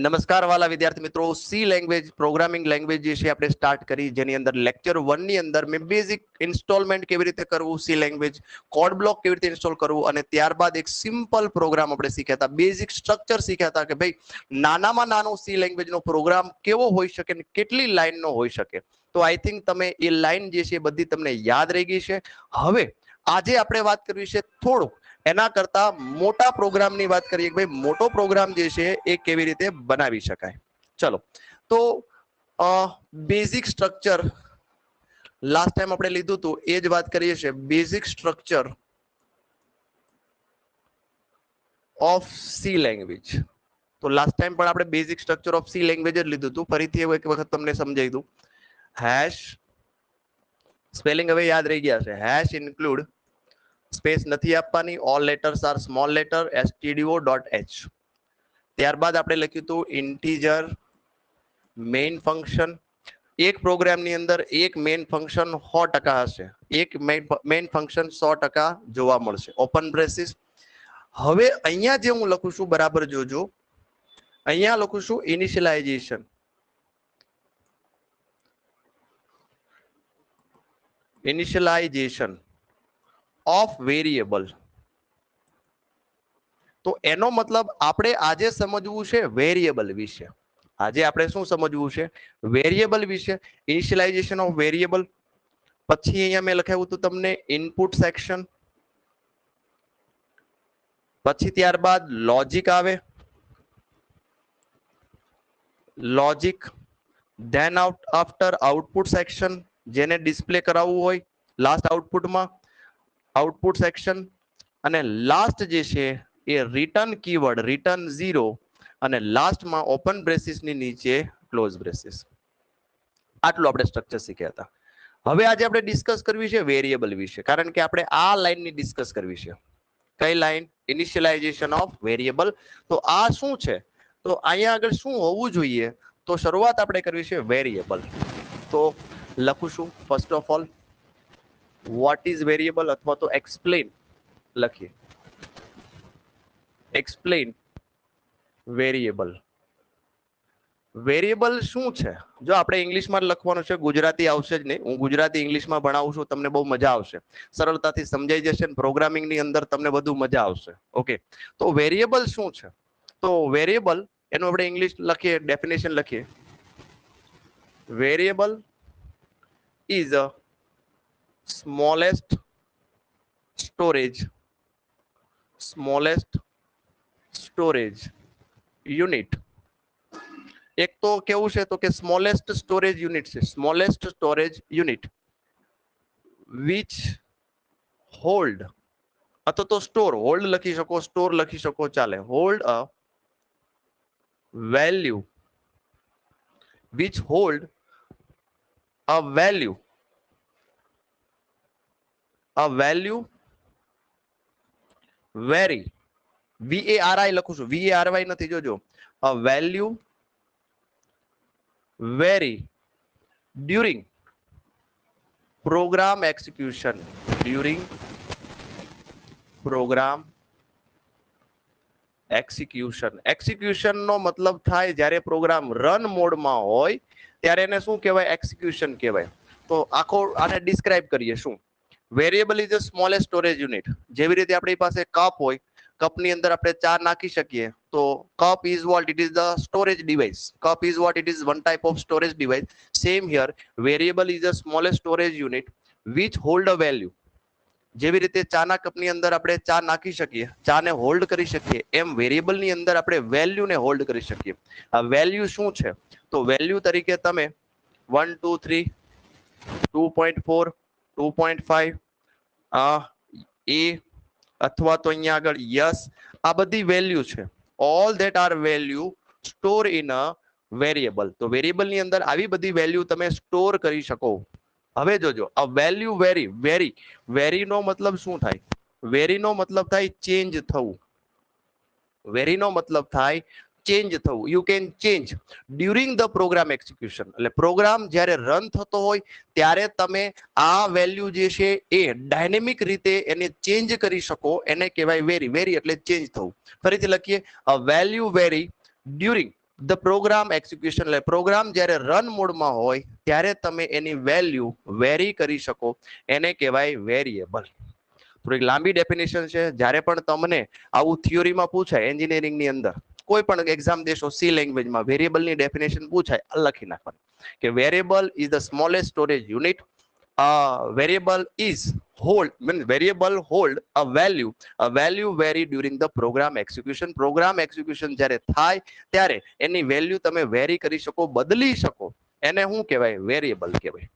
નમસ્કાર વાલા વિદ્યાર્થી મિત્રો, સી લેંગ્વેજ પ્રોગ્રામિંગ લેંગ્વેજ જે છે આપણે સ્ટાર્ટ કરી, જેની અંદર લેક્ચર 1 ની અંદર મેં બેઝિક ઇન્સ્ટોલમેન્ટ કેવી રીતે કરવું, સી લેંગ્વેજ કોડ બ્લોક કેવી રીતે ઇન્સ્ટોલ કરવું, અને ત્યારબાદ એક સિમ્પલ પ્રોગ્રામ આપણે શીખ્યા હતા, બેઝિક સ્ટ્રક્ચર શીખ્યા હતા કે ભાઈ નાનામાં નાનો સી લેંગ્વેજનો પ્રોગ્રામ કેવો હોઈ શકે ને કેટલી લાઈનનો હોઈ શકે. તો આઈ થિંક તમે એ લાઈન જે છે એ બધી તમને યાદ રહી ગઈ છે. હવે આજે આપણે વાત કરવી છે થોડુંક એના કરતા મોટા પ્રોગ્રામની વાત કરીએ કે ભાઈ મોટો પ્રોગ્રામ જે છે એ કેવી રીતે બનાવી શકાય. ચલો, તો બેઝિક સ્ટ્રક્ચર લાસ્ટ ટાઈમ આપણે લીધું હતું એ જ વાત કરીએ છીએ. Basic structure of C language. તો લાસ્ટ ટાઈમ પણ આપણે basic structure of C language જ લીધું હતું. ફરીથી એક વખત તમને સમજાવી દઉં. હેશ સ્પેલિંગ હવે યાદ રહી ગયા છે. હેશ ઇન્ક્લુડ સ્પેસ નથી આપવાની, all letters are small letter, stdio.h. ત્યારબાદ આપણે લખ્યું હતું ઇન્ટીજર મેઇન ફંક્શન. એક પ્રોગ્રામની અંદર એક મેઇન ફંક્શન 100% હશે, એક મેઇન ફંક્શન 100% જોવા મળશે. Open braces. હવે અહીંયા જે હું લખું છું બરાબર જોજો, અહીંયા લખું છું ઇનિશિયલાઇઝેશન. Initialization of variable. તો એનો મતલબ આપણે આજે સમજવું છે વેરિયેબલ વિશે. આજે આપણે શું સમજવું છે? વેરિયેબલ વિશે. Initialization of variable. પછી અહીંયા મેં લખાવ્યું હતું તમને ઇનપુટ સેક્શન. પછી ત્યારબાદ લોજિક આવે, logic. Than after output section, જેને ડિસ્પ્લે કરાવવું હોય લાસ્ટ આઉટપુટમાં, આઉટપુટ સેક્શન. અને લાસ્ટ જે છે એ રિટર્ન કીવર્ડ, રિટર્ન 0, અને લાસ્ટમાં ઓપન બ્રેસીસની નીચે ક્લોઝ બ્રેસીસ. આટલું આપણે સ્ટ્રક્ચર શીખ્યા હતા. હવે આજે આપણે ડિસ્કસ કરવી છે વેરિયેબલ વિશે, કારણ કે આપણે આ લાઈનની ડિસ્કસ કરવી છે. કઈ લાઈન? Initialization of variable. તો આ શું છે? તો અહીંયા આગળ શું હોવું જોઈએ? તો શરૂઆત આપણે કરવી છે વેરિયેબલ. તો લખું છું first of all what is variable, અથવા તો એક્સપ્લેન લખીએ. Explain variable. વેરિયેબલ શું છે? જો આપણે ઇંગ્લિશમાં લખવાનું છે, ગુજરાતી આવશે જ નહીં. હું ગુજરાતી ઇંગ્લિશમાં ભણાવું છું, તમને બહુ મજા આવશે, સરળતાથી સમજાઈ જશે. પ્રોગ્રામિંગની અંદર તમને બધું મજા આવશે. ઓકે, તો વેરિયેબલ શું છે? તો વેરિયેબલ એનું આપણે ઇંગ્લિશ લખીએ, ડેફિનેશન લખીએ. Variable is a smallest storage unit. એક તો કેવું છે તો કે સ્મોલેસ્ટ સ્ટોરેજ યુનિટ છે, smallest storage unit which hold, અથવા તો સ્ટોર, હોલ્ડ લખી શકો, સ્ટોર લખી શકો, ચાલે. Hold a value, which hold a value vary, VARI લખું છું, VARY નથી, જોજો. A value vary during program execution. During program execution. Execution નો મતલબ થાય જ્યારે પ્રોગ્રામ રન મોડમાં હોય ત્યારે એને શું કહેવાય? એક્ઝિક્યુશન કહેવાય. તો આખો આને ડિસ્ક્રાઇબ કરીએ. શું? Variable is a smallest storage unit. જેવી રીતે આપણી પાસે કપ હોય, કપની અંદર આપણે ચા નાખી શકીએ, તો cup is what? It is the storage device. Cup is what? It is one type of storage device. Same here, variable is a smallest storage unit which hold a value. જેવી રીતે ચાના કપની અંદર આપણે ચા નાખી શકીએ, ચાને હોલ્ડ કરી શકીએ, એમ વેરિયેબલની અંદર આપણે વેલ્યુને હોલ્ડ કરી શકીએ. આ વેલ્યુ શું છે? તો વેલ્યુ તરીકે તમે 1 2 3 2.4 2.5 એ અથવા તો અહીંયા આગળ યસ, આ બધી વેલ્યુ છે. All that are value store in a variable. તો વેરિયેબલની અંદર આવી બધી વેલ્યુ તમે સ્ટોર કરી શકો. હવે જોજો, આ વેલ્યુ વેરી નો મતલબ શું થાય? વેરી નો મતલબ થાય ચેન્જ થવું. વેરી નો મતલબ થાય ચેન્જ થવું. You can change during the program execution. એટલે પ્રોગ્રામ જ્યારે રન થતો હોય ત્યારે તમે આ વેલ્યુ જે છે એ ડાયનેમિક રીતે એને ચેન્જ કરી શકો, એને કહેવાય વેરી. વેરી એટલે ચેન્જ થવું. ફરીથી લખીએ, a value vary during the program execution, એટલે પ્રોગ્રામ જ્યારે રન મોડમાં હોય ત્યારે તમે એની વેલ્યુ વેરી કરી શકો, એને કહેવાય વેરિયેબલ. થોડીક લાંબી ડેફિનેશન છે. જ્યારે પણ તમને આવું થિયોરીમાં પૂછાય એન્જિનિયરિંગની અંદર, કોઈ પણ એક્ઝામ દેશો સી લેંગ્વેજમાં, વેરિયેબલની ડેફિનેશન પૂછાય, લખી નાખવાની કે variable is the smallest storage unit. Variable is means variable hold a value vary during the program execution. program execution જ્યારે થાય ત્યારે એની વેલ્યુ તમે વેરી કરી શકો, બદલી શકો, એને શું કહેવાય? વેરિયેબલ કહેવાય.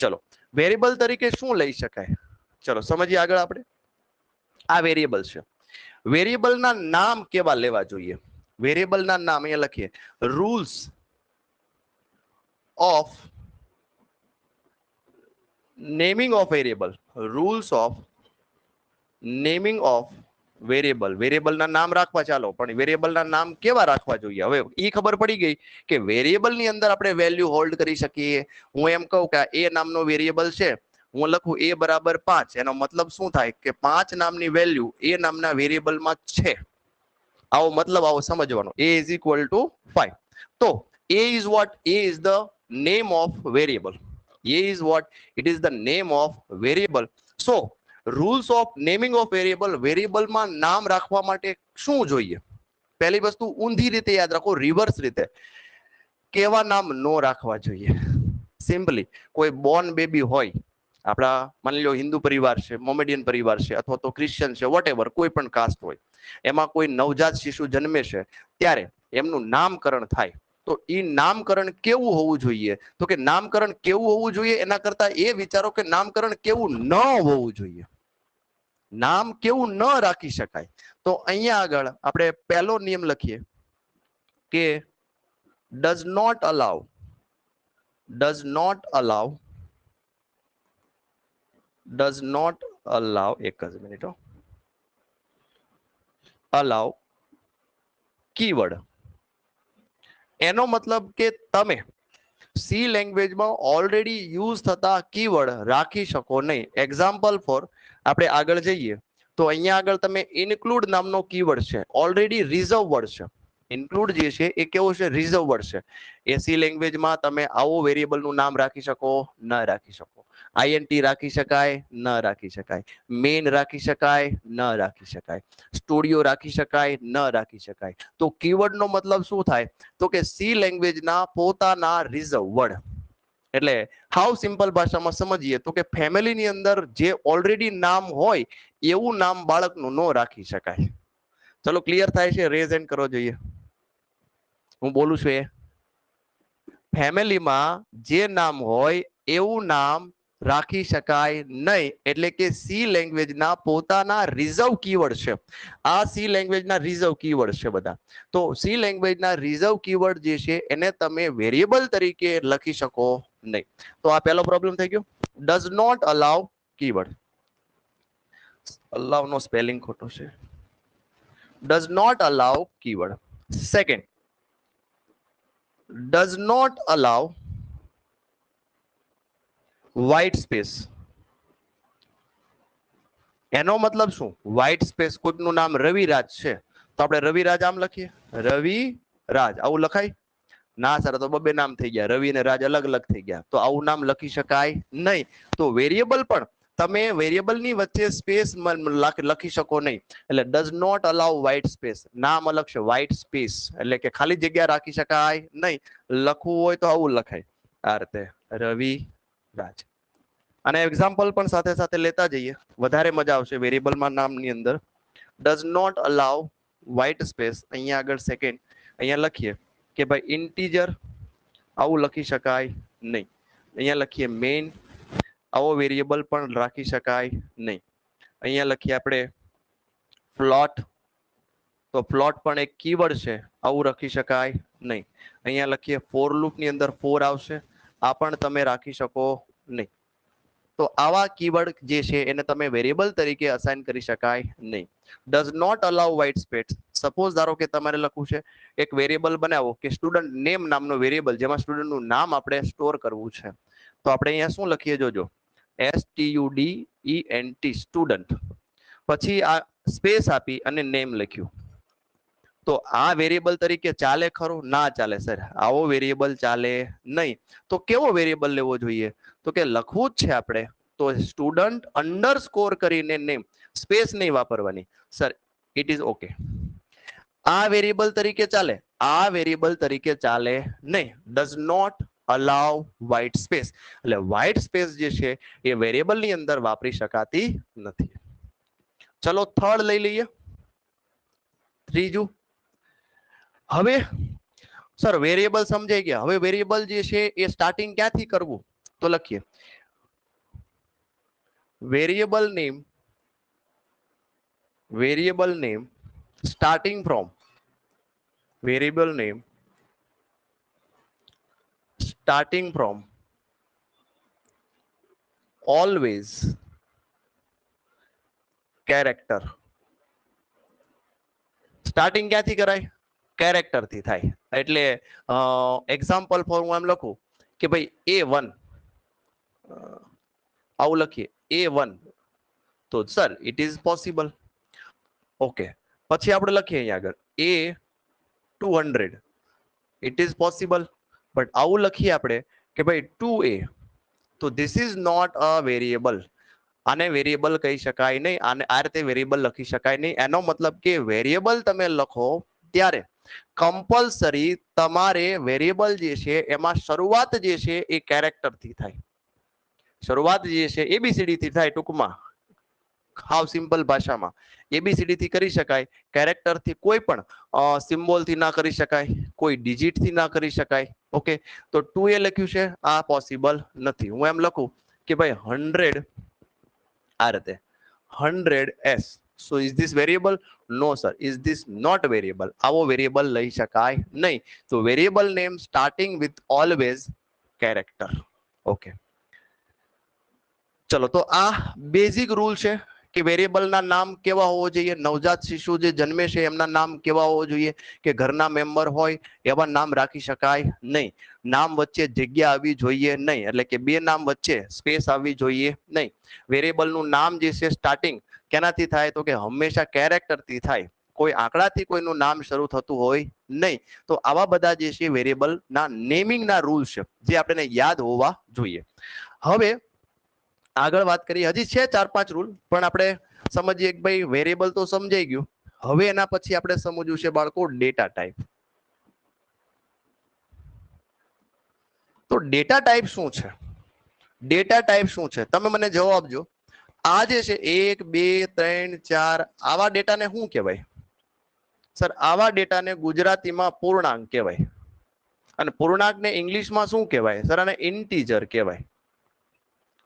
ચલો, વેરિયેબલ તરીકે શું લઈ શકાય? ચલો સમજીએ આગળ આપણે. આ વેરિયેબલ છે. વેરિયેબલના નામ કેવા લેવા જોઈએ? વેરિયેબલના નામ અહીંયા લખીએ, rules of naming of variable. Rules of naming of variable. વેરિયેબલના નામ રાખવા ચાલો, પણ વેરિયેબલના નામ કેવા રાખવા જોઈએ? હવે એ ખબર પડી ગઈ કે વેરિયેબલની અંદર આપણે વેલ્યુ હોલ્ડ કરી શકીએ. હું એમ કહું કે એ નામનો વેરિયેબલ છે, હું લખું a બરાબર 5, એનો મતલબ શું થાય કે 5 નામની વેલ્યુ એ નામના વેરિયેબલમાં છે. આવો મતલબ આવો સમજવાનો. a is equal to 5. તો a is what? a is the name of variable. a is what? it is the name of variable. so rules of naming of variable. વેરિયેબલમાં નામ રાખવા માટે શું જોઈએ? પહેલી વસ્તુ ઊંધી રીતે યાદ રાખો, રિવર્સ રીતે. કેવા નામ નો રાખવા જોઈએ? સિમ્પલી કોઈ બોર્ન બેબી હોય, આપણા માની લો હિન્દુ પરિવાર છે, મોમેડિયન પરિવાર છે, અથવા તો ક્રિશ્ચિયન છે, વોટેવર કોઈ પણ કાસ્ટ હોય, એમાં કોઈ નવજાત શિશુ જન્મે છે, ત્યારે એમનું નામકરણ થાય. તો એ નામકરણ કેવું હોવું જોઈએ? તો કે નામકરણ કેવું હોવું જોઈએ એના કરતા એ વિચારો કે નામકરણ કેવું ન હોવું જોઈએ. નામ કેવું ન રાખી શકાય? તો અહીંયા આગળ આપણે પહેલો નિયમ લખીએ કે does not allow એક જ મિનિટ allow કીવર્ડ. એનો મતલબ કે તમે સી લેંગ્વેજમાં ઓલરેડી યુઝ થતા કીવર્ડ રાખી શકો નહીં. એક્ઝામ્પલ ફોર આપણે આગળ જઈએ તો અહીંયા આગળ તમે ઇન્ક્લુડ નામનો કીવર્ડ છે, ઓલરેડી રિઝર્વ વર્ડ છે. ઇન્ક્લુડ જે છે એ કેવો છે? રિઝર્વ વર્ડ છે. એ સી લેંગ્વેજમાં તમે આવો વેરિયેબલનું નામ રાખી શકો? ન રાખી શકો. આઈએનટી રાખી શકાય? ન રાખી શકાય. મેઇન રાખી શકાય? ન રાખી શકાય. સ્ટુડિયો રાખી શકાય? ન રાખી શકાય. તો કીવર્ડનો મતલબ શું થાય? તો કે સી લેંગ્વેજના પોતાના રિઝર્વ વર્ડ. એટલે હાઉ સિમ્પલ ભાષામાં સમજીએ તો કે ફેમિલીની અંદર જે ઓલરેડી નામ હોય એવું નામ બાળકનું ન રાખી શકાય. ચલો ક્લિયર થાય છે? રેઝ હેન્ડ કરવો જોઈએ. હું બોલું છું એ ફેમિલીમાં જે નામ હોય એવું નામ રાખી શકાય નહીં. એટલે કે સી લેંગ્વેજના પોતાના રિઝર્વ કીવર્ડ છે. આ સી લેંગ્વેજના રિઝર્વ કીવર્ડ છે બધા. તો સી લેંગ્વેજના રિઝર્વ કીવર્ડ જે છે એને તમે વેરિયેબલ તરીકે લખી શકો નહીં. તો આ પહેલો પ્રોબ્લેમ થઈ ગયો. Does not allow keyword. Allow નો સ્પેલિંગ ખોટો છે. Does not allow keyword. Second, does not allow white space. એનો મતલબ શું? White space. કોઈકનું નામ રવિરાજ છે તો આપણે રવિરાજ આમ લખીએ, રવિરાજ આવું લખાય? ના સર, તો બબે નામ થઈ ગયા, રવિ અને રાજ અલગ અલગ થઈ ગયા, તો આવું નામ લખી શકાય નહીં. તો વેરિયેબલ પણ તમે વેરિયેબલની વચ્ચે સ્પેસ લખી શકો નહીં. એટલે does not allow white space. નામ અલગ છે, વ્હાઇટ સ્પેસ એટલે કે ખાલી જગ્યા રાખી શકાય નહીં. લખવું હોય તો આવું લખાય, આ રીતે રવિ રાજ. અને એક્ઝામ્પલ પણ સાથે સાથે લેતા જઈએ, વધારે મજા આવશે વેરિયેબલમાં નામની અંદર. Does not allow white space. અહીંયા આગળ સેકન્ડ અહીંયા લખીએ કે ભાઈ ઇન્ટીજર, આવું લખી શકાય નહીં. અહીંયા લખીએ મેઇન, આવો વેરિયેબલ પણ રાખી શકાય નહીં. અહીંયા લખીએ આપણે ફ્લોટ, તો ફ્લોટ પણ એક કીવર્ડ છે, આવું રાખી શકાય નહીં. અહીંયા લખીએ ફોર લૂપની અંદર 4 આવશે, આ પણ તમે રાખી શકો નહીં. તો આવા કીવર્ડ જે છે એને તમે વેરિયેબલ તરીકે અસાઇન કરી શકાય નહીં. Does not allow white space. Suppose ધારો કે તમારે લખવું છે એક વેરિયેબલ બનાવો કે સ્ટુડન્ટ નેમ નામનો વેરિયેબલ, જેમાં સ્ટુડન્ટનું નામ આપણે સ્ટોર કરવું છે. તો આપણે અહીંયા શું લખીએ જોજો, STUDENT, સ્ટુડન્ટ. પછી આ સ્પેસ આપી અને નેમ લખ્યું. તો આ વેરિયેબલ તરીકે ચાલે ખરો? ના ચાલે સર, આવો વેરિયેબલ ચાલે નહીં. તો કેવો વેરિયેબલ લેવો જોઈએ? તો કે લખવું જ છે આપણે તો સ્ટુડન્ટ અંડરસ્કોર કરીને નેમ, સ્પેસ નહીં વાપરવાની. Sir it is okay. આ વેરિયેબલ તરીકે ચાલે, આ વેરિયેબલ તરીકે ચાલે નહીં. Does not allow white space. એટલે વ્હાઇટ સ્પેસ જે છે એ વેરિયેબલ ની અંદર વાપરી શકાતી નથી. ચલો થર્ડ લઈ લઈએ, ત્રીજું. હવે સર વેરિયેબલ સમજાઈ ગયા. હવે વેરિયેબલ જે છે એ સ્ટાર્ટિંગ ક્યાંથી કરવું? તો લખીએ variable name starting from variable name starting from always character. Starting ક્યાંથી કરાય? કેરેક્ટર થી થાય. એટલે એક્ઝામ્પલ ફોર હું એમ લખું કે ભાઈ A1, આવું લખીએ A1, તો sir it is possible. Okay, પછી આપણે લખીએ અહીંયા આગળ A200, it is possible. But આવું લખીએ આપણે કે ભાઈ 2A, તો this is not a variable. આને વેરિયેબલ કહી શકાય નહીં, આને આ રીતે વેરિયેબલ લખી શકાય નહીં. એનો મતલબ કે વેરિયેબલ તમે લખો ત્યારે કમ્પલસરી તમારે વેરિયેબલ જે છે એમાં શરૂઆત જે છે એ કેરેક્ટર થી થાય. શરૂઆત જે છે ABCD થી થાય. ટૂંકમાં હાવ સિમ્પલ ભાષામાં ABCD થી કરી શકાય. કેરેક્ટર થી કોઈ પણ સિમ્બોલ થી ના કરી શકાય, કોઈ ડિજિટ થી ના કરી શકાય. ઓકે, તો 2A લખ્યું છે, આ પોસિબલ નથી. હું એમ લખું કે ભાઈ 100, આ રીતે 100s. So is this variable? No sir, is this not variable? આવો વેરિયેબલ લઈ શકાય નહીં. તો variable name starting with always character. Okay, ચલો તો આ બેઝિક રૂલ છે કે વેરિયેબલના નામ કેવા હોવો જોઈએ. નવજાત શિશુ જે જન્મે છે એમના નામ કેવા હોવો જોઈએ કે ઘરના મેમ્બર હોય એવા નામ રાખી શકાય નહીં. નામ વચ્ચે જગ્યા આવવી જોઈએ નહીં, એટલે કે બે નામ વચ્ચે સ્પેસ આવવી જોઈએ નહીં. વેરિયેબલનું નામ જે છે સ્ટાર્ટિંગ કેનાથી થાય? તો કે હંમેશા કેરેક્ટરથી થાય. કોઈ આંકડાથી કોઈનું નામ શરૂ થતું હોય નહીં. તો આવા બધા જે છે વેરિયેબલના નેમિંગના રૂલ્સ છે જે આપણને યાદ હોવા જોઈએ. હવે આગળ વાત કરીએ, હજી છે 4-5 રૂલ, પણ આપણે સમજીએ કે ભાઈ વેરિયેબલ તો સમજાઈ ગયું. હવે એના પછી આપણે સમજવું છે બાળકો ડેટા ટાઈપ. તો ડેટા ટાઈપ શું છે? ડેટા ટાઈપ શું છે? તમે મને જવાબ આપજો. આ જે છે 1, 2, 3, 4 આવા ડેટાને શું કહેવાય? સર આવા ડેટાને ગુજરાતીમાં પૂર્ણાંક કહેવાય. અને પૂર્ણાંકને ઇંગ્લિશમાં શું કહેવાય? સર આને ઇન્ટીજર કહેવાય.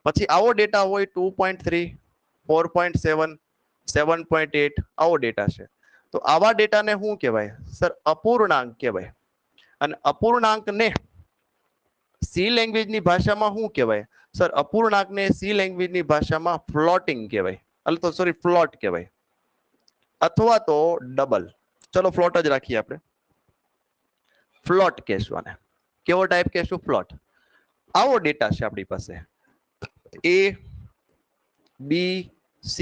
પછી આવો ડેટા હોય 2.3, 4.7, 7.8 આવો ડેટા છે. તો આવા ડેટાને શું કહેવાય? સર અપૂર્ણાંક કહેવાય. અને અપૂર્ણાંકને સી લેંગ્વેજની ભાષામાં શું કહેવાય? સર અપૂર્ણાંકને સી લેંગ્વેજની ભાષામાં ફ્લોટિંગ કહેવાય. એટલે તો સોરી ફ્લોટ કહેવાય, અથવા તો ડબલ. ચલો ફ્લોટ જ રાખીએ આપણે. ફ્લોટ કહેશું આને. કેવો ટાઈપ કહેશું? ફ્લોટ. આવો ડેટા છે આપણી પાસે A, B, C,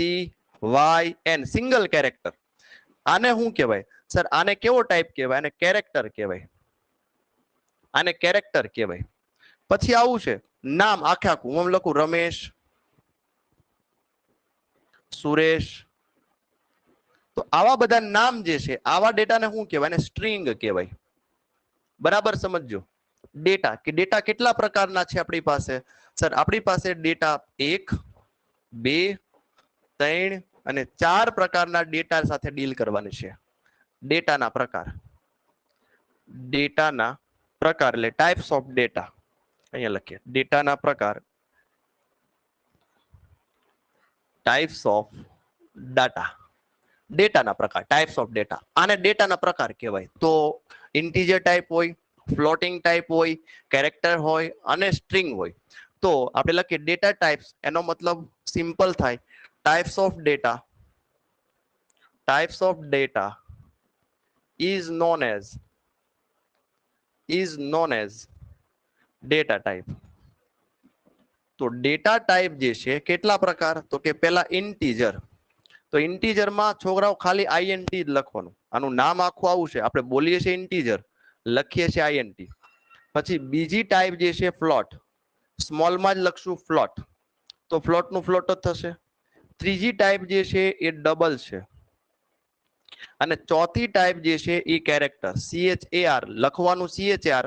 Y, N single character. આને શું કહેવાય? સર આને કેવો ટાઈપ કહેવાય? આને કેરેક્ટર કહેવાય. આને કેરેક્ટર કહેવાય. પછી આવું છે નામ આખે આખું. હું લખું રમેશ, સુરેશ. તો આવા બધા નામ જે છે આવા ડેટાને શું કહેવાય? આને સ્ટ્રિંગ કહેવાય. બરાબર સમજજો. ડેટા કે ડેટા કેટલા પ્રકારના છે આપણી પાસે? સર આપણી પાસે ડેટા 1, 2, 3 અને 4 પ્રકારના ડેટા સાથે ડીલ કરવાની છે. ડેટાના પ્રકાર. ડેટાના પ્રકાર એટલે ટાઈપ્સ ઓફ ડેટા. અહીંયા લખીએ ડેટાના પ્રકાર, ટાઈપ્સ ઓફ ડાટા. ડેટાના પ્રકાર, ટાઈપ્સ ઓફ ડેટા. આને ડેટાના પ્રકાર કહેવાય. તો ઇન્ટીજર ટાઈપ હોય, ફ્લોટિંગ ટાઈપ હોય, કેરેક્ટર હોય અને સ્ટ્રિંગ હોય. તો આપણે લખીએ ડેટા ટાઈપ્સ. એનો મતલબ સિમ્પલ થાય types of data. Types of data is known as data type. તો ડેટા ટાઈપ જે છે કેટલા પ્રકાર? તો કે પહેલા ઇન્ટીજર. તો ઇન્ટીજરમાં છોકરાઓ ખાલી આઈએનટી જ લખવાનું, આનું નામ આખું આવું છે, આપણે બોલીએ છીએ ઇન્ટીજર, લખીએ છીએ આઈએનટી. પછી બીજી ટાઈપ જે છે ફ્લોટ, સ્મોલમાં જ લખશું ફ્લોટ, તો ફ્લોટનું ફ્લોટ જ થશે. ત્રીજી ટાઈપ જે છે એ ડબલ છે, અને ચોથી ટાઈપ જે છે એ કેરેક્ટર, CHAR લખવાનું CHR,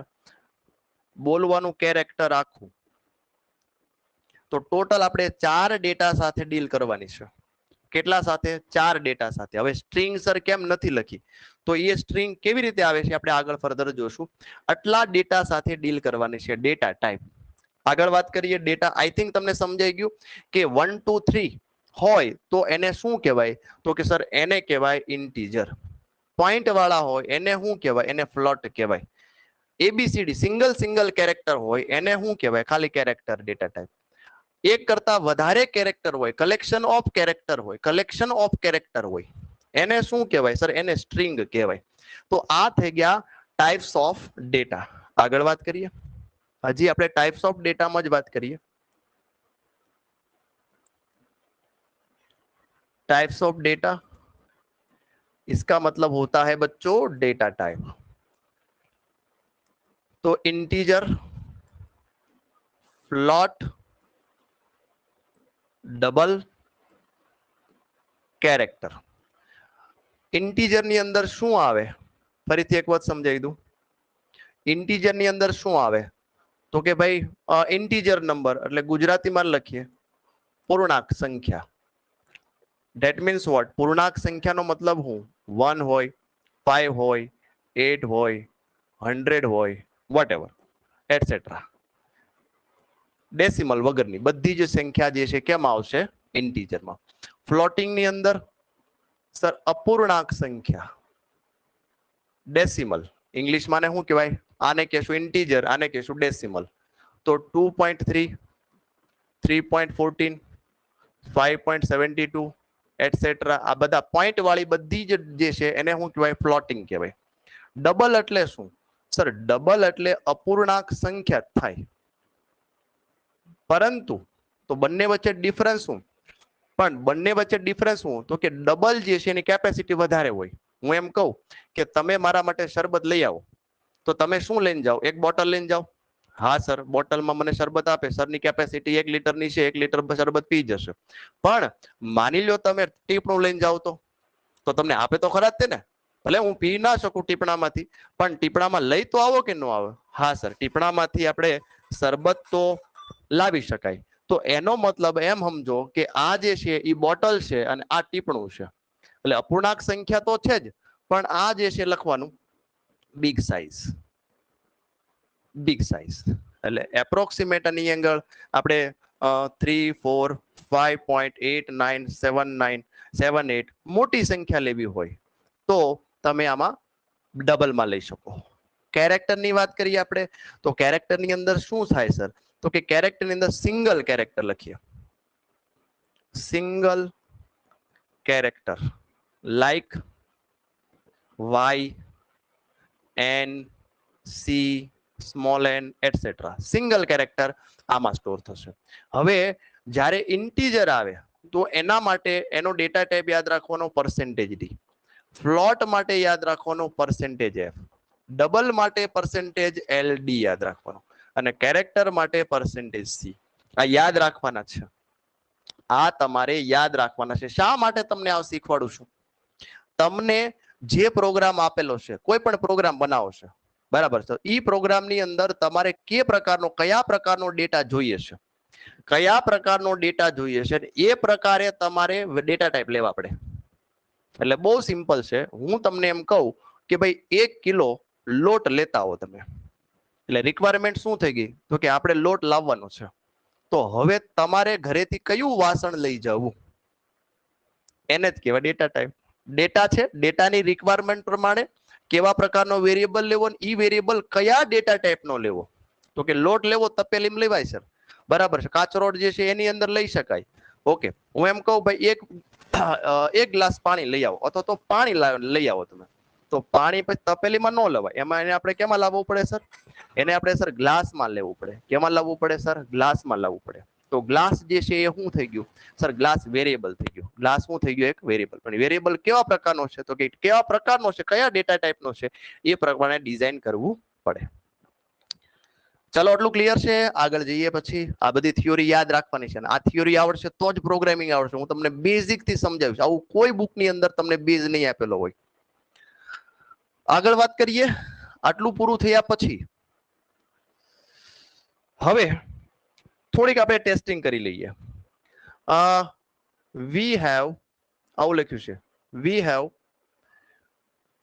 બોલવાનું કેરેક્ટર આખું. તો ટોટલ આપણે 4 ડેટા સાથે ડીલ કરવાની છે. કેટલા સાથે? 4 ડેટા સાથે. હવે સ્ટ્રિંગ સર કેમ નથી લખી, તો એ સ્ટ્રિંગ કેવી રીતે આવે છે આપણે આગળ ફર્ધર જોશું. આટલા ડેટા સાથે ડીલ કરવાની છે, ડેટા ટાઈપ. આગળ વાત કરીએ ડેટા. આઈ થિંક તમને સમજાઈ ગયું કે 1 2 3 હોય તો એને શું કહેવાય, તો કે સર એને કહેવાય ઇન્ટીજર. પોઈન્ટ વાળા હોય એને શું કહેવાય, એને ફ્લોટ કહેવાય. ABCD સિંગલ કેરેક્ટર હોય એને શું કહેવાય, ખાલી કેરેક્ટર ડેટા ટાઈપ. એક કરતા વધારે કેરેક્ટર હોય, કલેક્શન ઓફ કેરેક્ટર હોય એને શું કહેવાય સર, એને સ્ટ્રિંગ કહેવાય. તો આ થઈ ગયા ટાઈપ્સ ઓફ ડેટા. આગળ વાત કરીએ, હજી આપણે ટાઈપ્સ ઓફ ડેટામાં જ વાત કરીએ. टाइप्स ऑफ डेटा, इसका मतलब होता है बच्चों डेटा टाइप. तो integer, float, double, character. Integer ની અંદર શું આવે, ફરીથી એક વખત સમજાવી દઉં. ઇન્ટીજર ની અંદર શું આવે, તો કે ભાઈ ઇન્ટીજર નંબર એટલે ગુજરાતીમાં લખીએ પૂર્ણાંક સંખ્યા. That means what? પૂર્ણાંક સંખ્યાનો મતલબ હું 1 હોય, 5 હોય, 8 હોય, 100 હોય, whatever etc. ડેસિમલ વગરની બધી જ સંખ્યા જે છે કેમ આવશે, ઇન્ટીજરમાં. ફ્લોટિંગ ની અંદર સર અપૂર્ણાંક સંખ્યા, ડેસિમલ. ઇંગ્લિશમાં ને શું કહેવાય, આને કહેશું ઇન્ટીજર, આને કહેશું ડેસિમલ. તો 2.3, 3.14, 5.72 એટસેટ્રા, આ બધા પોઈન્ટ વાળી બધી જે છે એને શું કહેવાય, ફ્લોટિંગ કહેવાય. ડબલ એટલે શું સર, ડબલ એટલે અપૂર્ણાંક સંખ્યા થાય, પરંતુ તો બંને વચ્ચે ડિફરન્સ શું, પણ બંને વચ્ચે ડિફરન્સ શું, તો કે ડબલ જે છે એની કેપેસિટી વધારે હોય. હું એમ કહું કે તમે મારા માટે શરબત લઈ આવો, તો તમે શું લઈને જાઓ, એક બોટલ લઈને જાઓ. હા સર, બોટલમાં મને શરબત આપે, સરની કેપેસિટી 1 લીટરની છે, 1 લીટર શરબત પી જશે. પણ માની લો તમે ટીપણું લઈને જાઓ તો તમને આપે તો ખરા જ તે ને. ભલે હું પી ના શકું ટીપણામાંથી, પણ ટીપણામાં લઈ તો આવો કે ન આવે. હા સર, ટીપણામાંથી આપણે શરબત તો લાવી શકાય. તો એનો મતલબ એમ સમજો કે આ જે છે એ બોટલ છે અને આ ટીપણું છે, એટલે અપૂર્ણાંક સંખ્યા તો છે જ, પણ આ જે છે લખવાનું બિગ સાઇઝ. એટલે એપ્રોક્સિમેટ એની એંગલ આપણે 3 4 5.897978 મોટી સંખ્યા લેવી હોય તો તમે આમાં ડબલમાં લઈ શકો. કેરેક્ટરની વાત કરીએ આપણે, તો કેરેક્ટરની અંદર શું થાય સર, તો કે કેરેક્ટરની અંદર સિંગલ કેરેક્ટર લખીએ, single character like YNC small n etcetera. Single character આમાં સ્ટોર થશે. હવે જ્યારે ઇન્ટીજર આવે તો એના માટે એનો ડેટા ટાઈપ યાદ રાખવાનો percentage d, ફ્લોટ માટે યાદ રાખવાનો percentage f, ડબલ માટે percentage ld યાદ રાખવાનો, અને કેરેક્ટર માટે percentage c. આ યાદ રાખવાના છે, આ તમારે યાદ રાખવાના છે. શા માટે તમને આ શીખવાડું છું, તમને જે પ્રોગ્રામ આપેલો છે, કોઈ પણ પ્રોગ્રામ બનાવો છે બરાબર છે, ઈ પ્રોગ્રામની અંદર તમારે કયા પ્રકારનો ડેટા જોઈએ છે, કયા પ્રકારનો ડેટા જોઈએ છે, એ પ્રકારે તમારે ડેટા ટાઈપ લેવા પડે. એટલે બહુ સિમ્પલ છે. હું તમને એમ કહું કે ભાઈ 1 કિલો લોટ લેતા હો તમે, એટલે રિક્વાયરમેન્ટ શું થઈ ગઈ, તો કે આપણે લોટ લાવવાનો છે. તો હવે તમારે ઘરેથી કયું વાસણ લઈ જવું, એને જ કહેવાય ડેટા ટાઈપ. ડેટા છે, ડેટાની રિક્વાયરમેન્ટ પ્રમાણે કેવા પ્રકારનો વેરિયેબલ લેવો, ઈ વેરિયેબલ કયા ડેટા ટાઈપનો લેવો. તો કે લોટ લેવો તપેલીમાં લેવાય સર, બરાબર છે. કાચરોટ જે છે એની અંદર લઈ શકાય. ઓકે, હું એમ કહું ભાઈ એક ગ્લાસ પાણી લઈ આવો, અથવા તો પાણી લઈ આવો તમે, તો પાણી પછી તપેલીમાં ન લેવાય, એમાં એને આપણે કેમાં લાવવું પડે સર, એને આપણે સર ગ્લાસમાં લેવું પડે. કેમાં લાવવું પડે સર, ગ્લાસમાં લાવવું પડે. તો ગ્લાસ જે છે એ શું થઈ ગયું સર ગ્લાસ વેરિયેબલ થઈ ગયું ગ્લાસ શું થઈ ગયું એક વેરિયેબલ પણ વેરિયેબલ કેવા પ્રકારનો છે તો કે કેવા પ્રકારનો છે કયા ડેટા ટાઈપનો છે એ પ્રમાણે ડિઝાઇન કરવું પડે ચલો આટલું ક્લિયર છે આગળ જઈએ પછી આ બધી થિયોરી યાદ રાખવાની છે આ થિયોરી આવડશે તો જ પ્રોગ્રામિંગ આવડશે હું તમને બેઝિક થી સમજાવીશ આવું કોઈ બુક ની અંદર તમને બેઝ નહીં આપેલો હોય આગળ વાત કરીએ આટલું પૂરું થયા પછી હવે થોડીક આપણે ટેસ્ટિંગ કરી લઈએ વી હેવ આવું લખ્યું છે વી હેવ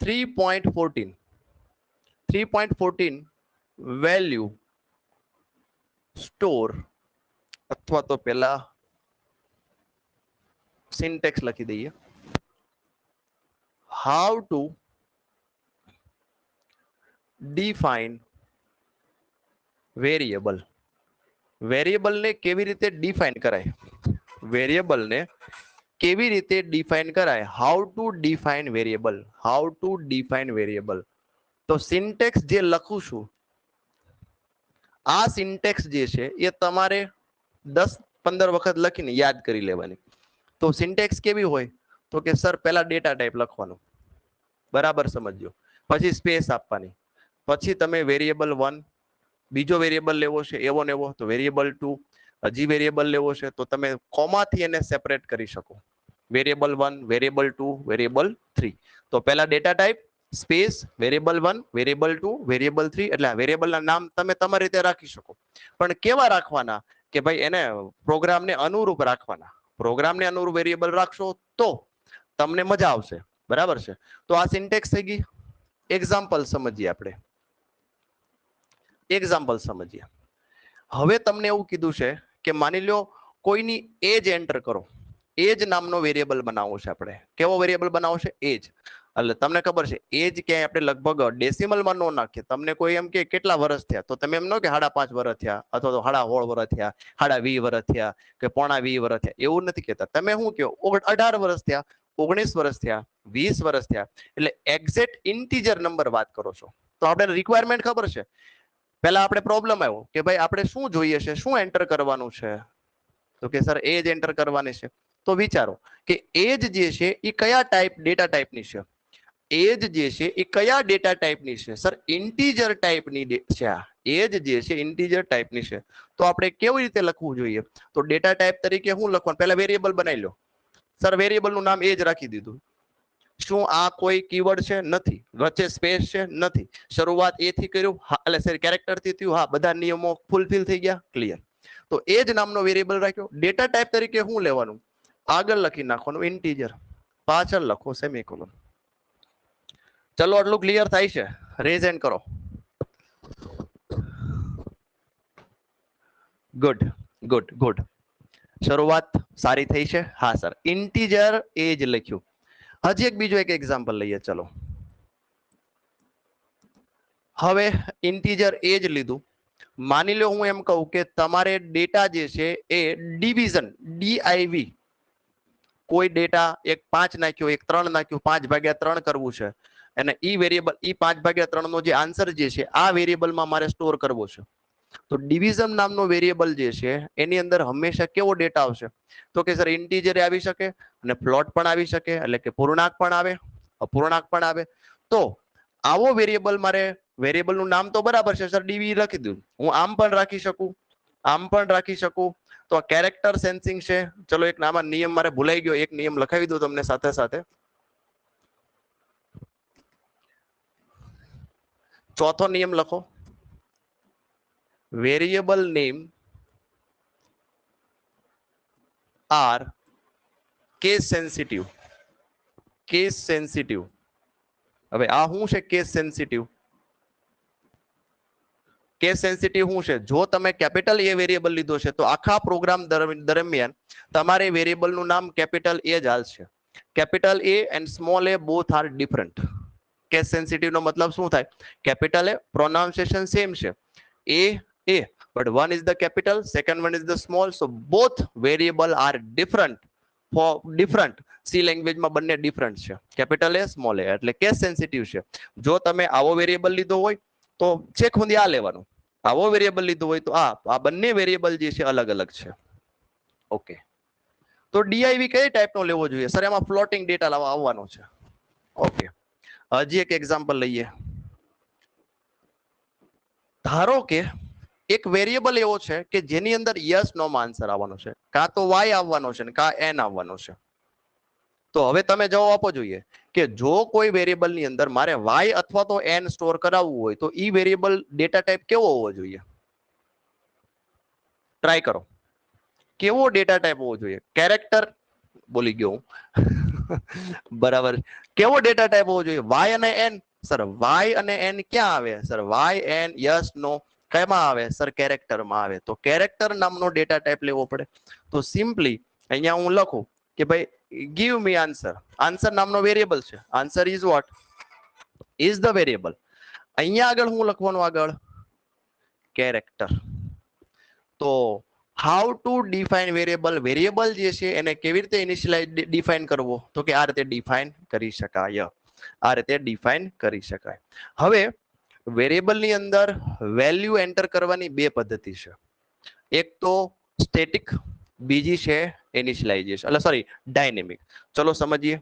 3.14 વેલ્યુ સ્ટોર અથવા તો પેલા સિન્ટેક્સ લખી દઈએ how to define variable variable ને કેવી રીતે ડિફાઇન કરાય વેરિયેબલ ને કેવી રીતે ડિફાઇન કરાય હાઉ ટુ ડિફાઇન વેરિયેબલ તો સિન્ટેક્સ જે લખું છું આ સિન્ટેક્સ જે છે એ તમારે 10-15 વખત લખીને યાદ કરી લેવાની તો સિન્ટેક્સ કેવી હોય તો કે સર પહેલા ડેટા ટાઈપ લખવાનું બરાબર સમજજો પછી સ્પેસ આપવાની પછી તમે વેરિયેબલ 1 બીજો વેરિયેબલ લેવો છે એવો ને એવો તો વેરિયેબલ 2 હજી વેરિયેબલ લેવો છે તો તમે કોમાથી એને સેપરેટ કરી શકો વેરિયેબલ 1 વેરિયેબલ 2 વેરિયેબલ 3 તો પહેલા data type space variable 1 variable 2 variable 3 એટલે આ વેરિયેબલના નામ તમે તમારી રીતે રાખી શકો પણ કેવા રાખવાના કે ભાઈ એને પ્રોગ્રામને અનુરૂપ રાખવાના પ્રોગ્રામને અનુરૂપ વેરિયેબલ રાખશો તો તમને મજા આવશે બરાબર છે તો આ સિન્ટેક્સ થઈ ગઈ એક્ઝામ્પલ સમજીએ આપણે એક્ઝામ્પલ સમજીએ હવે તમને એવું કીધું છે કે માની લો કોઈની એજ એન્ટર કરો એજ નામનો વેરિયેબલ બનાવવો છે આપણે કેવો વેરિયેબલ બનાવવો છે એજ એટલે તમને ખબર છે એજ ક્યાંય આપણે લગભગ ડેસિમલમાં નો નાખીએ તમને કોઈ એમ કે કેટલા વર્ષ થયા તો તમે એમ ન કે 5.5 વર્ષ થયા અથવા તો 16.5 વર્ષ થયા 20 વર્ષ થયા કે 20 વર્ષ થયા એવું નથી કહેતા તમે શું કહો 18 વર્ષ થયા 19 વર્ષ થયા 20 વર્ષ થયા એટલે એક્ઝેક્ટ ઇન્ટીજર નંબર વાત કરો છો તો આપણે રિક્વાયરમેન્ટ ખબર છે પહેલા આપણે પ્રોબ્લેમ આવ્યો કે ભાઈ આપણે શું જોઈએ છે શું એન્ટર કરવાનું છે તો કે સર એજ એન્ટર કરવાની છે તો વિચારો કે એજ જે છે એ કયા ટાઈપ ડેટા ટાઈપની છે એજ જે છે એ કયા ડેટા ટાઈપની છે સર ઇન્ટીજર ટાઈપની છે એજ જે છે ઇન્ટીજર ટાઈપની છે તો આપણે કેવી રીતે લખવું જોઈએ તો ડેટા ટાઈપ તરીકે શું લખવાનું પહેલા વેરિયેબલ બનાવી લો સર વેરિયેબલનું નામ એજ રાખી દીધું શું આ કોઈ કીવર્ડ છે નથી વચ્ચે સ્પેસ છે નથી શરૂઆત એ થી કર્યું એટલે સર કેરેક્ટર થી થયું હા બધા નિયમો ફૂલફિલ થઈ ગયા ક્લિયર તો એજ નામનો વેરિયેબલ રાખ્યો ડેટા ટાઈપ તરીકે શું લેવાનું આગળ લખી નાખવાનું ઇન્ટીજર પાછળ લખો સેમીકોલન ચલો આટલું ક્લિયર થાય છે રેઝ એન્ડ કરો ગુડ ગુડ ગુડ શરૂઆત સારી થઈ છે હા સર ઇન્ટીજર એજ લખ્યું હજી એક બીજો એક એક્ઝામ્પલ લઈએ ચલો હવે ઇન્ટીજર એજ લીધું માની લો હું એમ કહું કે તમારે ડેટા જે છે એ ડિવિઝન ડીઆઈવી કોઈ ડેટા એક 5 નાખ્યો એક 3 નાખ્યો 5/3 કરવું છે અને ઈ વેરિયેબલ ઈ 5/3 નો જે આન્સર જે છે આ વેરિયેબલમાં મારે સ્ટોર કરવો છે તો ડિવિઝન નામનો વેરિયેબલ જે છે એની અંદર હંમેશા કેવો ડેટા આવશે તો કે સર ઇન્ટીજર આવી શકે અને ફ્લોટ પણ આવી શકે એટલે કે પૂર્ણાંક પણ આવે અપૂર્ણાંક પણ આવે તો આવો વેરિયેબલ મારે વેરિયેબલનું નામ તો બરાબર છે સર ડીવી લખી દીધું હું આમ પણ રાખી શકું તો આ કેરેક્ટર સેન્સિંગ છે ચલો એક નામાં નિયમ મારે ભૂલાઈ ગયો એક નિયમ લખાવી દઉં તમને સાથે સાથે ચોથો નિયમ લખો variable name are case sensitive હવે આ શું છે કેસ સેન્સિટિવ શું છે જો તમે કેપિટલ એ વેરિયેબલ લીધો છે તો આખા પ્રોગ્રામ દરમિયાન તમારે વેરિયેબલનું નામ કેપિટલ એ જ હાલશે capital A and small A both are different case sensitive નો મતલબ શું થાય કેપિટલ એ પ્રોનાઉન્સિએશન સેમ છે એ but one is the capital second one is the small so both variable are different C language માં બંને different છે capital એ small એ એટલે કેસ સેન્સિટિવ છે જો તમે આવો વેરિયેબલ લીધો હોય તો છેક સુધી આ લેવાનું આવો વેરિયેબલ લીધો હોય તો આ બંને વેરિયેબલ જે છે અલગ અલગ છે ઓકે, તો ડીઆઈવી કઈ ટાઈપનો લેવો જોઈએ સર? એમાં ફ્લોટિંગ ડેટા આવવાનો છે. ઓકે, હજી એક એક્ઝામ્પલ લઈએ. ધારો કે એક વેરિયેબલ એવો છે કે જેની અંદર યસ નો માં આન્સર આવવાનો છે, કાં તો વાય આવવાનો છે ને કાં એન આવવાનો છે. તો હવે તમે જવાબ આપવો જોઈએ કે જો કોઈ વેરિયેબલ ની અંદર મારે વાય અથવા તો એન સ્ટોર કરાવવું હોય તો ઈ વેરિયેબલ ડેટા ટાઈપ કેવો હોવો જોઈએ? ટ્રાય કરો. કેવો ડેટા ટાઈપ હોવો જોઈએ? કેરેક્ટર બોલી ગયો હું. બરાબર. કેવો ડેટા ટાઈપ હોવો જોઈએ? વાય અને એન. સર વાય અને એન ક્યાં આવે? Sir Y N yes no કેમાં આવે? સર કેરેક્ટરમાં આવે. તો કેરેક્ટર નામનો ડેટા ટાઈપ લેવો પડે. તો સિમ્પલી અહીંયા હું લખું કે ભાઈ give me answer. આન્સર નામનો વેરિયેબલ છે. Answer is what? Is the variable. અહીંયા આગળ હું લખવાનું આગળ કેરેક્ટર. તો how to define variable? Variable જે છે એને કેવી રીતે ઇનિશિયલાઇઝ ડિફાઇન કરવો? તો કે આ રીતે ડિફાઇન કરી શકાય. આ રીતે ડિફાઇન કરી શકાય. હવે વેરિયેબલ ની અંદર વેલ્યુ એન્ટર કરવાની બે પદ્ધતિ છે. એક તો સ્ટેટિક, બીજી છે ઇનિશિયલાઇઝેશન, એટલે સોરી ડાયનેમિક. ચલો સમજીએ.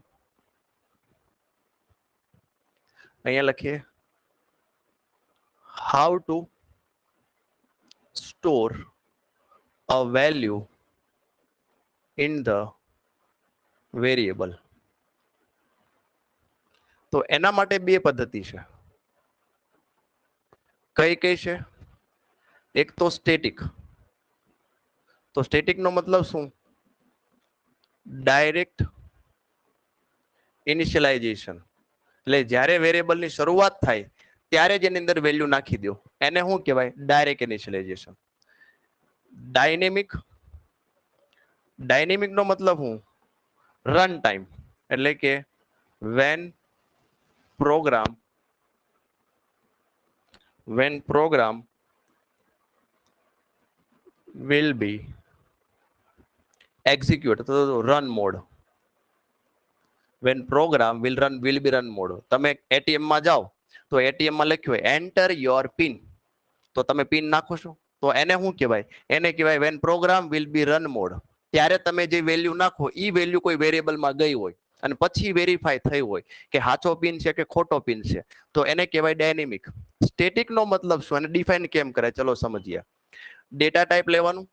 અહીંયા લખીએ how to store a value in the variable. તો એના માટે બે પદ્ધતિ છે. કઈ કઈ છે? એક તો સ્ટેટિક. તો સ્ટેટિક નો મતલબ શું? Direct initialization. એટલે જ્યારે વેરિયેબલ ની શરૂઆત થાય ત્યારે જ એની અંદર વેલ્યુ નાખી દો, એને શું કહેવાય? Direct initialization. ડાયનેમિક. ડાયનેમિક નો મતલબ શું? Run time. એટલે કે when program will be executed. તો run mode. when program will be run mode. તમે એટીએમ માં જાઓ તો એટીએમ માં લખ્યું હોય enter your pin, તો તમે પિન નાખો છો તો એને શું કહેવાય? એને કહેવાય when program will be run mode. ત્યારે તમે જે વેલ્યુ નાખો ઈ વેલ્યુ કોઈ વેરિયેબલ માં ગઈ હોય અને પછી વેરીફાઈ થઈ હોય કે સાચો પિન છે કે ખોટો પિન છે, તો એને કહેવાય ડાયનેમિક. સ્ટેટિક નો મતલબ શું? અને ડિફાઇન કેમ કરે? ચલો સમજીએ. ડેટા ટાઈપ લેવાનું,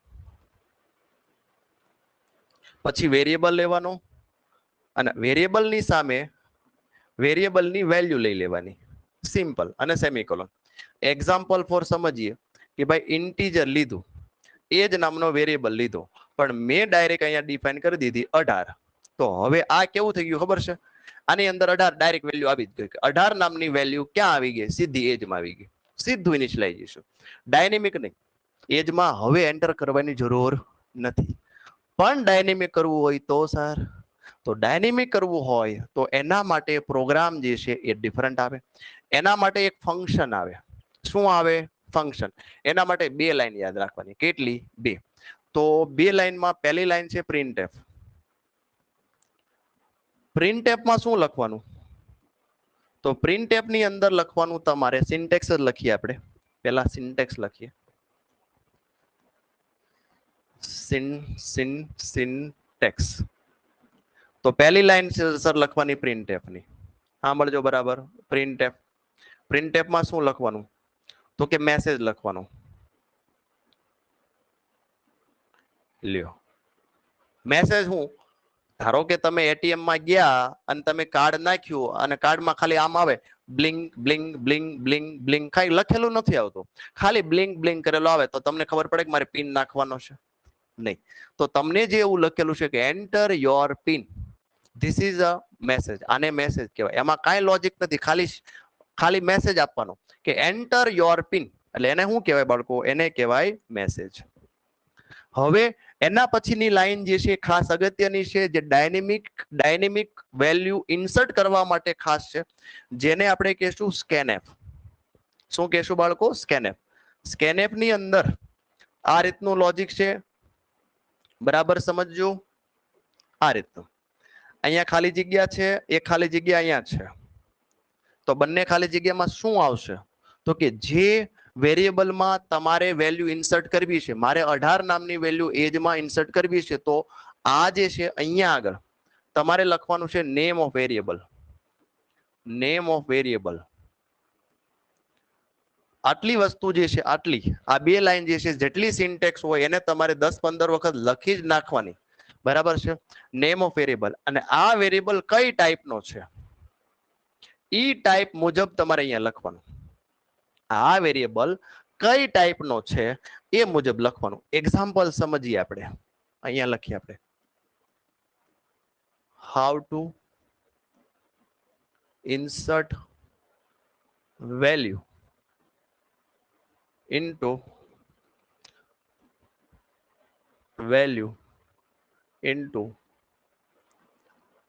પછી વેરિયેબલ લેવાનો અને વેરિયેબલ ની સામે વેરિયેબલ ની વેલ્યુ લઈ લેવાની. સિમ્પલ અને સેમિકોલોન. એક્ઝામ્પલ ફોર સમજીએ કે ભાઈ ઇન્ટીજર લીધું, એજ નામનો વેરિયેબલ લીધો, પણ મેં ડાયરેક્ટ અહીંયા ડિફાઇન કરી દીધી 18. તો હવે આ કેવું થઈ ગયું ખબર છે? આની અંદર 18 ડાયરેક્ટ વેલ્યુ આવી જ ગઈ. 18 નામની વેલ્યુ ક્યાં આવી ગઈ? સીધી એજમાં આવી ગઈ. સીધું ઇનિશિયલાઇઝેશન. ડાયનેમિક નહીં. એજમાં હવે એન્ટર કરવાની જરૂર નથી. પણ ડાયનેમિક કરવું હોય તો સર, તો ડાયનેમિક કરવું હોય તો એના માટે પ્રોગ્રામ જે છે એ ડિફરન્ટ આવે. એના માટે એક ફંક્શન આવે. શું આવે? ફંક્શન. એના માટે બે લાઈન યાદ રાખવાની. કેટલી? બે. તો બે લાઈનમાં પહેલી લાઈન છે પ્રિન્ટએફ. પ્રિન્ટએફ માં શું લખવાનું? તો પ્રિન્ટએફ ની અંદર લખવાનું તમારે સિન્ટેક્સ જ લખીએ આપણે. પહેલા સિન્ટેક્સ લખીએ. સિન્ટેક્સ. તો પહેલી લાઈન સર લખવાની પ્રિન્ટએફ ની. સાંભળજો બરાબર. પ્રિન્ટએફ. પ્રિન્ટએફ માં શું લખવાનું? તો કે મેસેજ લખવાનો. લ્યો મેસેજ હું? ધારો કે તમે એટીએમ માં ગયા અને તમે કાર્ડ નાખ્યું અને કાર્ડમાં ખાલી આમ આવે blink blink blink blink blink, ખાલી લખેલું નથી આવતું, ખાલી બ્લિંક બ્લિંક કરેલો આવે, તો તમને ખબર પડે કે મારે પિન નાખવાનો છે? નહીં. તો તમને જે એવું લખેલું છે કે enter your pin, this is a message. આને મેસેજ કહેવાય. એમાં કાંઈ લોજિક નથી, ખાલી મેસેજ આપવાનો કે એન્ટર યોર પિન. એટલે એને શું કહેવાય બાળકો? એને કહેવાય મેસેજ. હવે એના પછીની લાઈન જે છે ખાસ અગત્યની છે, જે ડાયનેમિક વેલ્યુ ઇન્સર્ટ કરવા માટે ખાસ છે, જેને આપણે કહેશું સ્કેનએફ. શું કહેશું બાળકો? સ્કેનએફ. સ્કેનએફ ની અંદર આ રીતનું લોજિક છે. બરાબર સમજજો. આ રીતનું અહીંયા ખાલી જગ્યા છે, એક ખાલી જગ્યા અહીંયા છે. તો બંને ખાલી જગ્યામાં શું આવશે? તો કે જે વેરિયેબલમાં તમારે વેલ્યુ ઇન્સર્ટ કરવી છે, મારે 18 નામની વેલ્યુ એજમાં ઇન્સર્ટ કરવી છે, તો આ જે છે અહીંયા આગળ તમારે લખવાનું છે name of variable. Name of variable આટલી વસ્તુ જે છે, આટલી આ બે લાઈન જે છે, જેટલી સિન્ટેક્સ હોય એને તમારે 10-15 વખત લખી જ નાખવાની. બરાબર છે. નેમ ઓફ વેરિયેબલ, અને આ વેરિયેબલ કઈ ટાઈપનો છે ઈ ટાઈપ મુજબ તમારે અહીંયા લખવાનું. આ વેરિયેબલ કઈ ટાઈપનો છે એ મુજબ લખવાનું. એક્ઝામ્પલ સમજીએ આપણે. અહીંયા લખીએ આપણે how to insert value into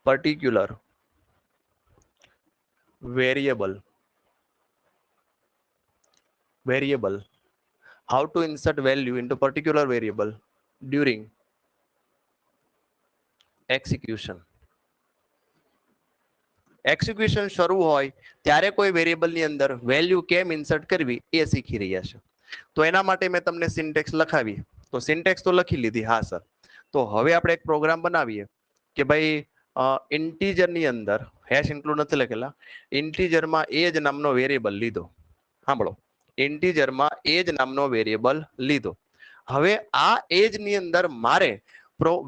particular variable. How to insert value into particular variable during execution. Execution શરૂ હોય ત્યારે કોઈ વેરિયેબલની અંદર વેલ્યુ કેમ ઇન્સર્ટ કરવી એ શીખી રહ્યા છે. તો એના માટે મેં તમને સિન્ટેક્સ લખાવી. તો સિન્ટેક્સ તો લખી લીધી, હા સર. તો હવે આપણે એક પ્રોગ્રામ બનાવીએ કે ભાઈ ઇન્ટીજરની અંદર હેશ ઇન્ક્લુડ નથી લખેલા, ઇન્ટીજરમાં એજ નામનો વેરિયેબલ લીધો. સાંભળો, ઇન્ટીજરમાં એજ નામનો વેરિયેબલ લીધો. હવે આ એજની અંદર મારે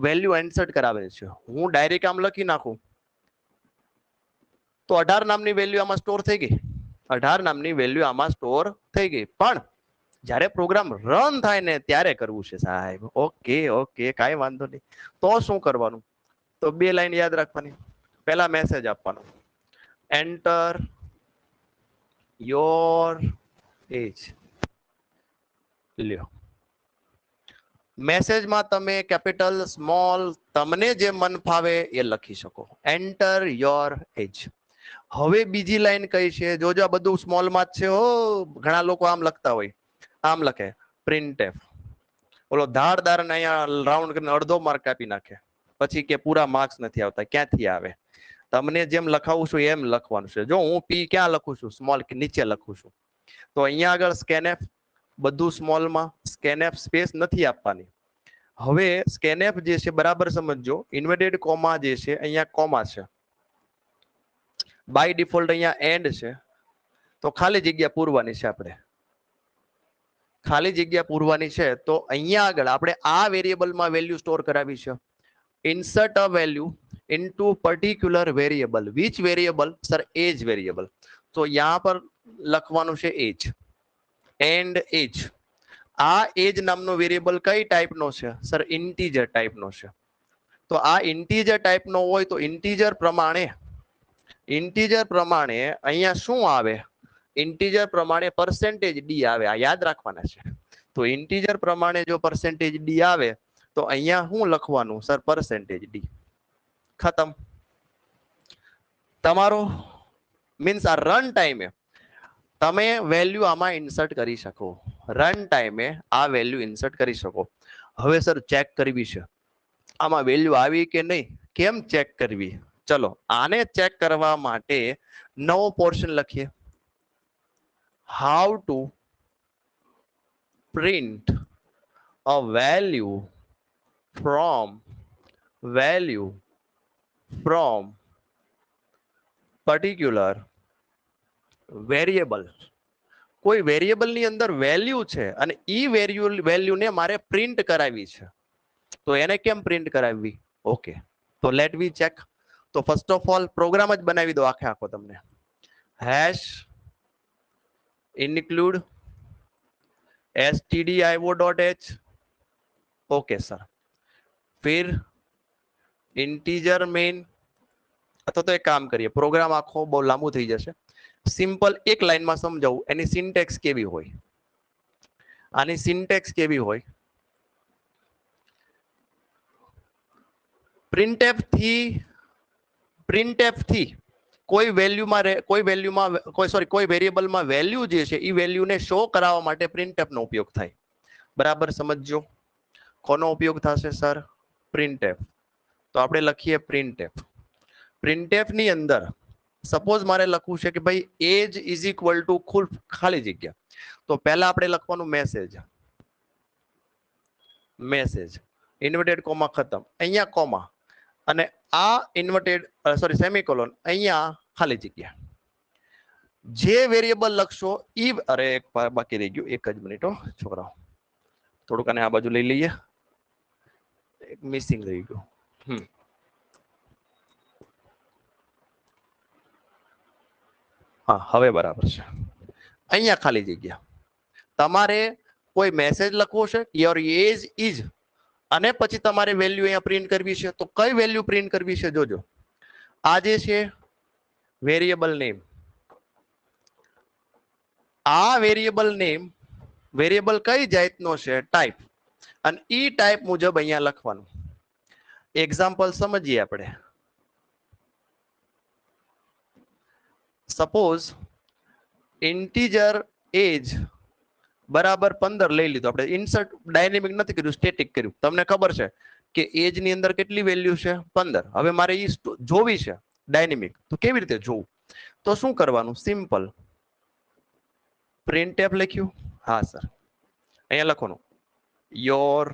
વેલ્યુ ઇન્સર્ટ કરાવે છે. હું ડાયરેક્ટ આમ લખી નાખું તો 18 નામની વેલ્યુ આમાં સ્ટોર થઈ ગઈ. 18 નામની વેલ્યુ આમાં સ્ટોર થઈ ગઈ. પણ જ્યારે પ્રોગ્રામ રન થાય ને ત્યારે કરવું છે સાહેબ. ઓકે ઓકે, કાંઈ વાંધો નહીં. તો શું કરવાનું? તો બે લાઈન યાદ રાખવાની. પહેલા મેસેજ આપવાનો, એન્ટર યોર એજ. લ્યો, મેસેજમાં તમે કેપિટલ સ્મોલ તમને જે મન ફાવે એ લખી શકો. એન્ટર યોર એજ. હવે બીજી લાઈન કઈ છે? જોજો, આ બધું સ્મોલમાં જ છે. હો, ઘણા લોકો આમ લખતા હોય, આમ લખે પ્રિન્ટએફ. ઓલો ધારદાર ને અહીંયા રાઉન્ડ કરીને અડધો માર્ક આપી નાખે, પછી કે પૂરા માર્ક્સ નથી આવતા. ક્યાંથી આવે? તમને જેમ લખાવું છું એમ લખવાનું છે. જો હું પી ક્યાં લખું છું? સ્મોલ નીચે લખું છું. તો અહીંયા આગળ સ્કેનએફ બધું સ્મોલમાં, સ્કેનએફ સ્પેસ નથી આપવાની. હવે સ્કેનએફ જે છે બરાબર સમજજો, ઇન્વર્ટેડ કોમા જે છે અહીંયા કોમા છે, બાય ડિફોલ્ટ અહીંયા એન્ડ છે, તો ખાલી જગ્યા પૂરવાની છે. આપણે ખાલી જગ્યા પૂરવાની છે. તો અહીંયા આગળ આપણે આ વેરિયેબલમાં વેલ્યુ સ્ટોર કરાવી છે. Insert a value into particular variable. Which variable? Sir, age variable. તો यहाँ પર લખવાનું છે એજ, એન્ડ એજ. આ એજ નામનો વેરિયેબલ કઈ ટાઈપનો છે? સર, ઇન્ટીજર ટાઈપનો છે. તો આ ઇન્ટીજર ટાઈપનો હોય તો ઇન્ટીજર પ્રમાણે અહીંયા શું આવે? ઇન્ટીજર પ્રમાણે પરસેન્ટેજ ડી આવે. આ યાદ રાખવાના છે. તો ઇન્ટીજર પ્રમાણે જો પરસેન્ટેજ ડી આવે તો અહીંયા શું લખવાનું? Sir, percentage D. ખતમ. તમારો મીન્સ આ રન ટાઈમે તમે વેલ્યુ આમાં ઇન્સર્ટ કરી શકો. રન ટાઈમે આ વેલ્યુ ઇન્સર્ટ કરી શકો. હવે સર, ચેક કરવી છે આમાં વેલ્યુ આવી કે નહીં. કેમ ચેક કરવી? ચલો, આને ચેક કરવા માટે નવો પોર્શન લખીએ. How to print a value from particular variable. કોઈ વેરિયેબલની અંદર વેલ્યુ છે અને ઈ વેલ્યુને મારે પ્રિન્ટ કરાવી છે. તો એને કેમ પ્રિન્ટ કરાવવી? ઓકે, તો લેટ વી ચેક. તો ફર્સ્ટ ઓફ ઓલ પ્રોગ્રામ જ બનાવી દો આખો તમને. Hash include stdio.h. Okay sir. फिर इंटीजर मेन, અથવા તો એક કામ કરીએ, પ્રોગ્રામ આખો બહુ લાંબુ થઈ જશે. સિમ્પલ એક લાઈનમાં સમજાવું. એની સિન્ટેક્સ કેવી હોય? આની સિન્ટેક્સ કેવી હોય? પ્રિન્ટએફ થી કોઈ વેરિયેબલમાં વેલ્યુ જે છે એ વેલ્યુને શો કરાવવા માટે પ્રિન્ટએફ નો ઉપયોગ થાય. બરાબર સમજજો. કોનો ઉપયોગ થશે સર? પ્રિન્ટએફ. તો આપણે લખીએ પ્રિન્ટએફ. પ્રિન્ટએફ ની અંદર સપોઝ મારે લખવું છે કે ભાઈ એજ ઇઝ ઇક્વલ ટુ ખાલી જગ્યા, તો પહેલા આપણે લખવાનું મેસેજ, મેસેજ ઇન્વર્ટેડ કોમા ખતમ, અહીંયા કોમા, અને આ ઇન્વર્ટેડ સોરી સેમિકોલોન, અહીંયા ખાલી જગ્યા. જે વેરિયેબલ લખશો ઈ, અરે એક બાકી રહી ગયું, એક જ મિનિટ છોકરાઓ, થોડુંક આને આ બાજુ લઈ લઈએ, એક મિસિંગ રહી ગયું. હા હવે બરાબર છે. અહીંયા ખાલી જગ્યા, તમારે કોઈ મેસેજ લખવો છે, યોર એજ ઇઝ, અને પછી તમારે વેલ્યુ અહીંયા પ્રિન્ટ કરવી છે, તો કઈ વેલ્યુ પ્રિન્ટ કરવી છે જોજો. આ જે છે વેરિયેબલ નેમ, આ વેરિયેબલ નેમ, વેરિયેબલ કઈ જાતનો છે, ટાઈપ, અને ઈ ટાઈપ મુજબ અહીંયા લખવાનું. એક્ઝામ્પલ સમજીએ આપણે. સપોઝ ઇન્ટીજર એજ બરાબર 15 લઈ લીધું આપણે, ઇન્સર્ટ ડાયનેમિક નથી કર્યું, સ્ટેટિક કર્યું. તમને ખબર છે કે એજ ની અંદર કેટલી વેલ્યુ છે, 15. હવે મારે ઈ જોવી છે ડાયનેમિક, તો કેવી રીતે જોવું? તો શું કરવાનું? સિમ્પલ પ્રિન્ટએફ લખ્યું, હા સર, અહીંયા લખવાનું યોર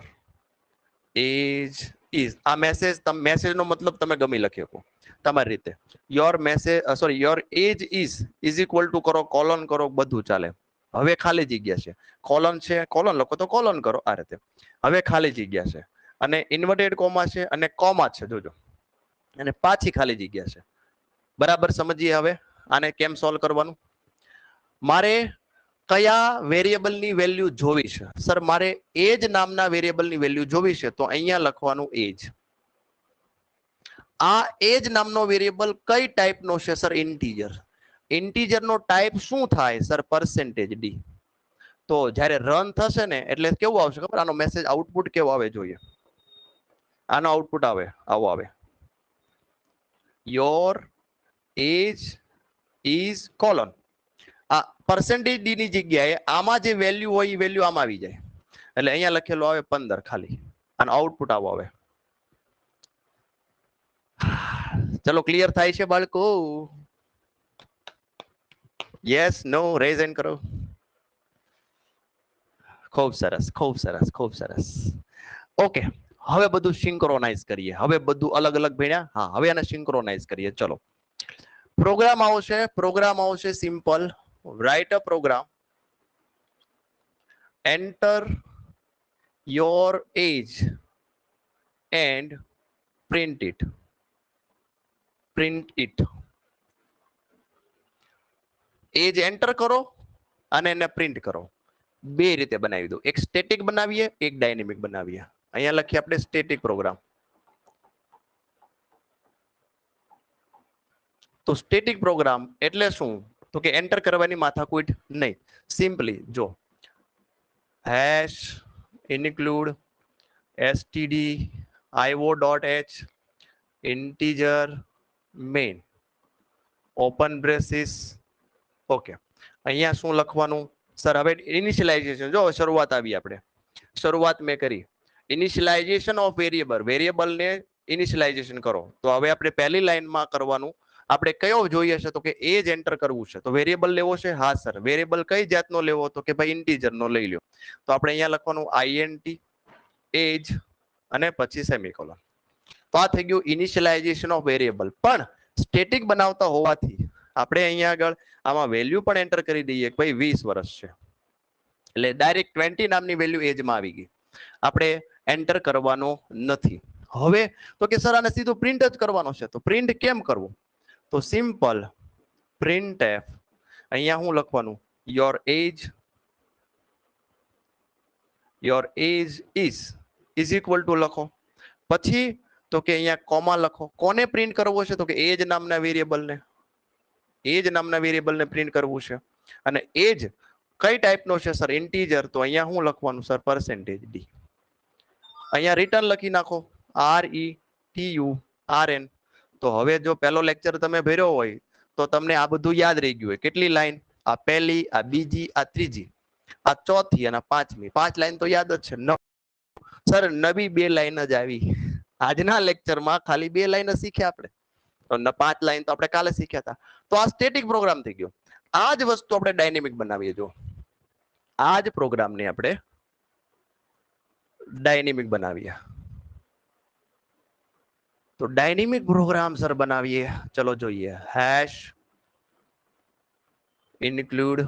એજ ઇઝ, આ મેસેજ, મેસેજનો મતલબ તમે ગમે લખી શકો તમારી રીતે. Your message sorry your age is equal to કરો, કોલન કરો, બધું ચાલે. હવે ખાલી જગ્યા છે, કોલન છે, કોલન લખો તો કોલન કરો, આ રીતે. હવે ખાલી જગ્યા છે, અને ઇન્વર્ટેડ કોમા છે, અને કોમા છે, જોજો, અને પાછી ખાલી જગ્યા છે. બરાબર સમજીએ હવે આને કેમ સોલ્વ કરવાનું. મારે કયા વેરિયેબલની વેલ્યુ જોવી છે? સર મારે એજ નામના વેરિયેબલની વેલ્યુ જોવી છે, તો અહીંયા લખવાનું એજ. આ એજ નામનો વેરિયેબલ કઈ ટાઈપનો છે? Sir integer. ઇન્ટીજર નો ટાઈપ શું થાય? Sir percentage D. તો જ્યારે રન થશે ને એટલે કેવું આવશે ખબર? આનો મેસેજ આઉટપુટ કેવો આવે જોઈએ. આનો આઉટપુટ આવે આવો આવે, યોર એજ ઇઝ કોલન. આ પરસેન્ટેજ ડી ની જગ્યાએ આમાં જે વેલ્યુ હોય એ વેલ્યુ આમાં આવી જાય, એટલે અહીંયા લખેલું આવે 15 ખાલી, અને આઉટપુટ આવો આવે. ચલો ક્લિયર થાય છે બાળકો? યસ, નો, રેઝ હેન્ડ કરો. ખૂબ સરસ, ખૂબ સરસ, ખૂબ સરસ. ઓકે, હવે બધું સિંક્રોનાઇઝ કરીએ. હવે બધું અલગ અલગ ભણ્યા, હા હવે આને સિંક્રોનાઇઝ કરીએ. ચલો પ્રોગ્રામ આવશે, પ્રોગ્રામ આવશે simple. Write a program, enter your age and print it. Age enter કરો અને એને પ્રિન્ટ કરો. બે રીતે બનાવી દો, એક સ્ટેટિક બનાવીએ, એક ડાયનેમિક બનાવીએ. અહીંયા લખીએ આપણે સ્ટેટિક પ્રોગ્રામ. તો સ્ટેટિક પ્રોગ્રામ એટલે શું? તો કે એન્ટર કરવાની માથાકૂટ નહીં. સિમ્પલી જો hash include std io.h integer main open braces. Okay, અહીંયા શું લખવાનું? સર હવે ઇનિશિયલાઇઝેશન, જો શરૂઆત આવી, આપણે શરૂઆત મેં કરી. ઇનિશિયલાઇઝેશન ઓફ વેરિયેબલ, વેરિયેબલને ઇનિશિયલાઇઝેશન કરો. તો હવે આપણે પહેલી લાઈનમાં કરવાનું, આપણે કયો જોઈએ છે? તો કે એજ એન્ટર કરવું છે. તો વેરિયેબલ લેવો છે? હા સર. વેરિયેબલ કઈ જાતનો લેવો? તો કે ભાઈ ઇન્ટીજર નો લઈ લ્યો. તો આપણે અહીંયા લખવાનું int એજ અને પછી સેમિકોલન. તો આ થઈ ગયું ઇનિશિયલાઇઝેશન ઓફ વેરિયેબલ. પણ સ્ટેટિક બનાવતા હોવાથી આપણે અહીંયા આગળ આમાં વેલ્યુ પણ એન્ટર કરી દઈએ. ભાઈ 20 વર્ષ છે, એટલે ડાયરેક્ટ 20 નામની વેલ્યુ એજમાં આવી ગઈ. આપણે એન્ટર કરવાનો નથી. હવે તો કે સર આને સીધું પ્રિન્ટ જ કરવાનો છે, તો પ્રિન્ટ કેમ કરવું? તો સિમ્પલ printf, અહીંયા શું લખવાનું? Your age is equal to લખો. પછી તો કે અહીંયા કોમા લખો. કોને પ્રિન્ટ કરવો છે? તો કે એજ નામના વેરિયેબલને. એજ નામના વેરિયેબલને પ્રિન્ટ કરવું છે. અને એજ કઈ ટાઈપનો છે? Sir integer. તો અહીંયા શું લખવાનું? Sir percentage D. અહીંયા રિટર્ન લખી નાખો, RETURN. તો હવે જો પહેલો લેક્ચર તમે ભર્યો હોય તો તમને આ બધું યાદ રહી ગયું હોય. કેટલી લાઈન? આ પહેલી, આ બીજી, આ ત્રીજી, આ ચોથી અને પાંચમી. 5 લાઈન તો યાદ જ છે. સર નવી 2 લાઈન જ આવી. આજના લેક્ચરમાં ખાલી 2 લાઈન જ શીખ્યા આપણે. તો 5 લાઈન તો આપણે કાલે શીખ્યા હતા. તો આ સ્ટેટિક પ્રોગ્રામ થઈ ગયો. આ જ વસ્તુ આપણે ડાયનેમિક બનાવીએ. જો આ જ પ્રોગ્રામને આપણે ડાયનેમિક બનાવીએ. તો ડાયનેમિક પ્રોગ્રામ સર બનાવીએ. ચલો જોઈએ. હેશ include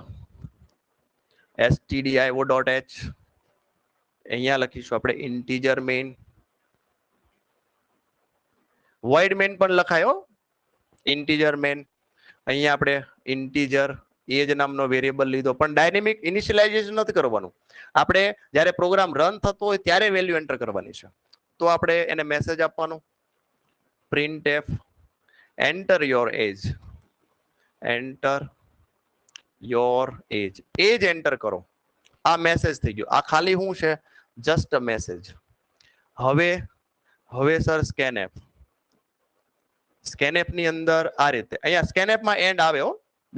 stdio.h અહીંયા લખીશું આપણે ઇન્ટીજર મેઇન. void main પણ લખાયો ઇન્ટીજર મેઇન. અહીંયા આપણે ઇન્ટીજર એજ નામનો વેરિયેબલ લીધો, પણ ડાયનેમિક ઇનિશિયલાઇઝેશન નથી કરવાનું. આપણે જ્યારે પ્રોગ્રામ રન થતો હોય ત્યારે વેલ્યુ એન્ટર કરવાની છે. તો આપણે એને મેસેજ આપવાનો printf enter your age, enter your age, age enter કરો. આ મેસેજ થઈ ગયો. આ ખાલી શું છે? Just a message. હવે સર સ્કેનએફ. સ્કેનએફ ની અંદર આ રીતે અહીંયા સ્કેનએફ માં એન્ડ આવે હો,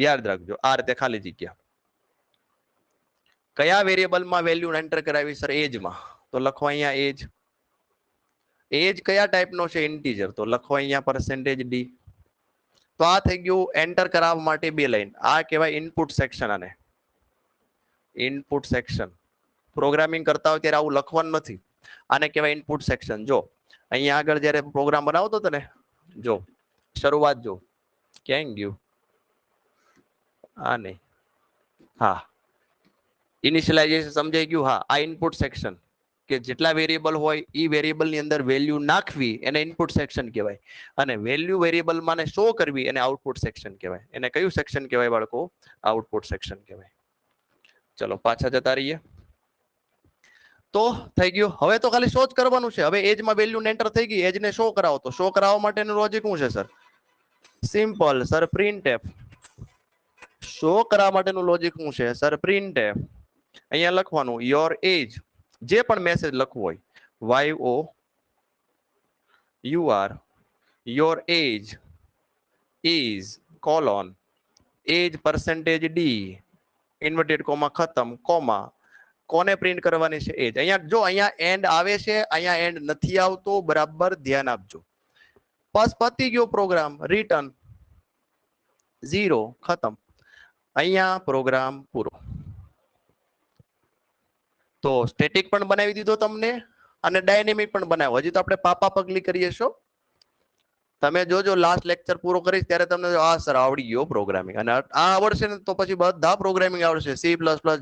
યાદ રાખજો. આ રીતે ખાલી જગ્યા. કયા વેરિયેબલમાં વેલ્યુ એન્ટર કરાવી સર? એજ માં. તો લખો અહીંયા એજ. એજ કયા ટાઈપનો છે? ઇન્ટીજર. તો લખો અહીંયા %d. તો આ થઈ ગયું એન્ટર કરાવવા માટે 2 લાઈન. આ કહેવાય ઇનપુટ સેક્શન. આને ઇનપુટ સેક્શન. પ્રોગ્રામિંગ કરતા હોય ત્યારે આવું લખવાનું નથી. આને કહેવાય ઇનપુટ સેક્શન. જો અહીંયા આગળ જ્યારે પ્રોગ્રામ બનાવતો હતો ને, જો શરૂઆત જો ક્યાં ગયું? આ નહીં. હા, ઇનિશિયલાઇઝેશન સમજાઈ ગયું? હા, આ ઇનપુટ સેક્શન કે જેટલા વેરિયેબલ હોય એ વેરિયેબલ ની અંદર વેલ્યુ નાખવી એને ઇનપુટ સેક્શન કહેવાય. અને વેલ્યુ વેરિયેબલ માં શો કરવી એને આઉટપુટ સેક્શન કહેવાય. એને કયું સેક્શન કહેવાય બાળકો? આઉટપુટ સેક્શન કહેવાય. ચલો પાછા જતા રહીએ. તો થઈ ગયું. હવે તો ખાલી શો જ કરવાનું છે. હવે એજ માં વેલ્યુ એન્ટર થઈ ગઈ. એજ ને શો કરાવો. તો શો કરાવવા માટેનું લોજિક શું છે sir? Simple sir, printf. Show કરાવવા માટેનું લોજિક શું છે સર? printf. અહીંયા લખવાનું યોર એજ. જે પણ મેસેજ લખવો હોય, your your age is colon age %d inverted comma ખતમ કોમા કોને પ્રિન્ટ કરવાની છે? એજ. અહીંયા જો અહીંયા એન્ડ આવે છે, અહીંયા એન્ડ નથી આવતો. બરાબર ધ્યાન આપજો. બસ પતી ગયો પ્રોગ્રામ. રિટર્ન 0 ખતમ. અહીંયા પ્રોગ્રામ પૂરો. તો સ્ટેટિક પણ બનાવી દીધો તમને અને ડાયનેમિક પણ બનાવ્યો. હજી તો આપણે પાપા પગલી કરીએ છો. તમે જોજો લાસ્ટ લેક્ચર પૂરો કરીશ ત્યારે તમને આ સર આવડી ગયો પ્રોગ્રામિંગ. અને આ આવડશે ને તો પછી બધા પ્રોગ્રામિંગ આવડશે. C++,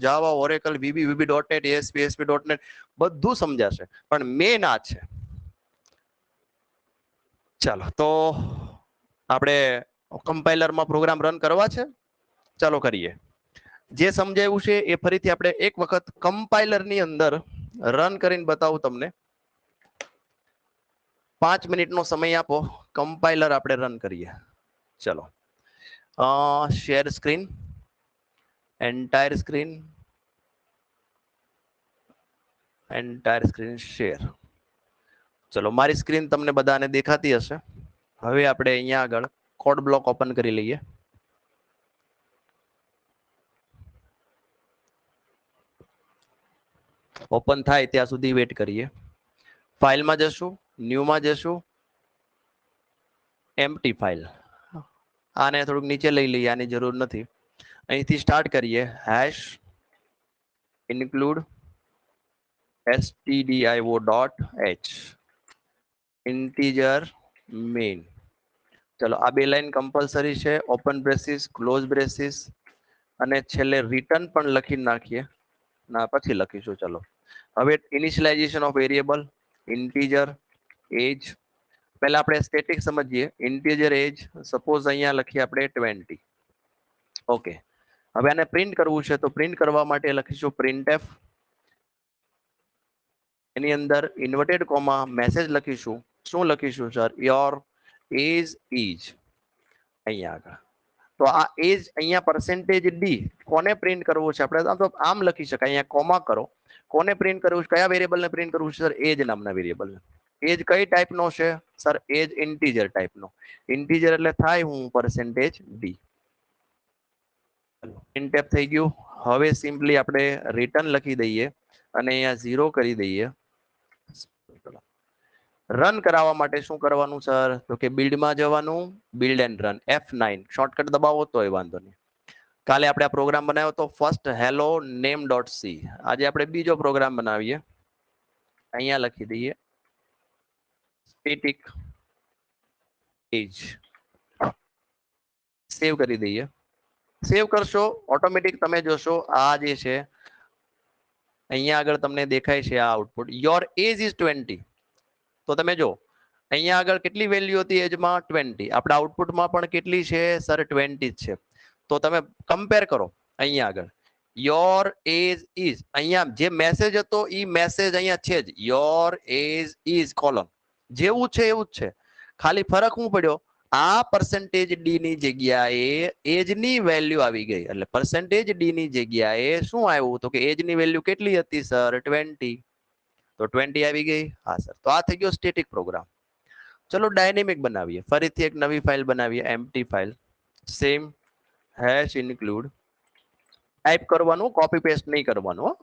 જાવા, ઓરેકલ, VB.NET, ASP.NET બધું સમજાશે. પણ મેન આ છે. ચાલો તો આપણે કમ્પાઇલરમાં પ્રોગ્રામ રન કરવા છે. ચાલો કરીએ. જે સમજાવ્યું છે એ ફરીથી આપણે એક વખત કમ્પાઇલર ની અંદર રન કરીને બતાવું તમને. 5 મિનિટનો સમય આપો. કમ્પાઇલર આપણે રન કરીએ. ચલો share screen, entire screen share. ચલો મારી સ્ક્રીન તમને બધાને દેખાતી હશે. હવે આપણે અહીંયા આગળ કોડ બ્લોક ઓપન કરી લઈએ. ઓપન થાય ત્યાં સુધી વેટ કરીએ. ફાઇલમાં જશું, ન્યૂમાં જશું, એમ્પ્ટી ફાઇલ. આને થોડુંક નીચે લઈ લઈએ, આની જરૂર નથી. અહીંથી સ્ટાર્ટ કરીએ. Hash include stdio.h integer main. ચલો આ 2 લાઈન કમ્પલસરી છે. ઓપન બ્રેસીસ, ક્લોઝ બ્રેસીસ અને છેલ્લે રિટર્ન પણ લખી નાખીએ. ના પછી લખીશું. ચલો હવે ઇનિશિયલાઇઝેશન ઓફ વેરિયેબલ ઇન્ટીજર એજ. પહેલા આપણે સ્ટેટિક સમજીએ. ઇન્ટીજર એજ સપોઝ અહીંયા લખીએ આપણે 20. ઓકે. હવે આને પ્રિન્ટ કરવું છે તો પ્રિન્ટ કરવા માટે લખીશું printf. એની અંદર ઇન્વર્ટેડ કોમા મેસેજ લખીશું. શું લખીશું સર? Your age is. અહીંયા આગળ તો આ એજ અહીંયા %d કોને પ્રિન્ટ કરવું છે? આપણે તો આમ લખી શકાય. અહીંયા કોમા કરો. કોને પ્રિન્ટ કરવું છે? કયા વેરિયેબલને પ્રિન્ટ કરવું છે સર? એજ નામના વેરિયેબલને. એજ કઈ ટાઈપનો છે સર? એજ ઇન્ટીજર ટાઈપનો. ઇન્ટીજર એટલે થાય હું %d. printf થઈ ગયું. હવે સિમ્પલી આપણે રિટર્ન લખી દઈએ અને અહીંયા 0 કરી દઈએ. રન કરાવવા માટે શું કરવાનું સર? તો કે બિલ્ડમાં જવાનું, build and run, F9 shortcut દબાવો તોય વાંધો નહીં. કાલે આપણે આ પ્રોગ્રામ બનાવ્યો તો first hello name dot C. આજે આપણે બીજો પ્રોગ્રામ બનાવીએ. અહીંયા લખી દઈએ સ્ટેટિક એજ, સેવ કરી દઈએ. સેવ કરશો ઓટોમેટિક તમે જોશો આ જે છે અહીંયા આગળ તમને દેખાય છે આ આઉટપુટ, યોર એજ ઇઝ 20. તો તમે જો અહીંયા આગળ કેટલી વેલ્યુ હતી એજમાં? 20. આપણા આઉટપુટમાં પણ કેટલી છે સર? 20 જ છે. તો તમે કમ્પેર કરો અહીંયા આગળ યોર એજ ઇઝ, અહીંયા જે મેસેજ હતો એ મેસેજ અહીંયા છે જ, યોર એજ ઇઝ કોલમ જેવું છે એવું જ છે. ખાલી ફરક શું પડ્યો? આ પર્સન્ટેજ ડી ની જગ્યાએ એજ ની વેલ્યુ આવી ગઈ. એટલે પર્સન્ટેજ ડી ની જગ્યાએ શું આવ્યું? તો કે એજ ની વેલ્યુ કેટલી હતી સર? 20. તો 20 આવી ગઈ. હા સર. તો આ થઈ ગયો સ્ટેટિક પ્રોગ્રામ. ચલો ડાયનેમિક બનાવીએ. ફરીથી એક નવી ફાઇલ બનાવીએ, empty file. Same hash include type કરવાનું, કોપી પેસ્ટ નહીં કરવાનું.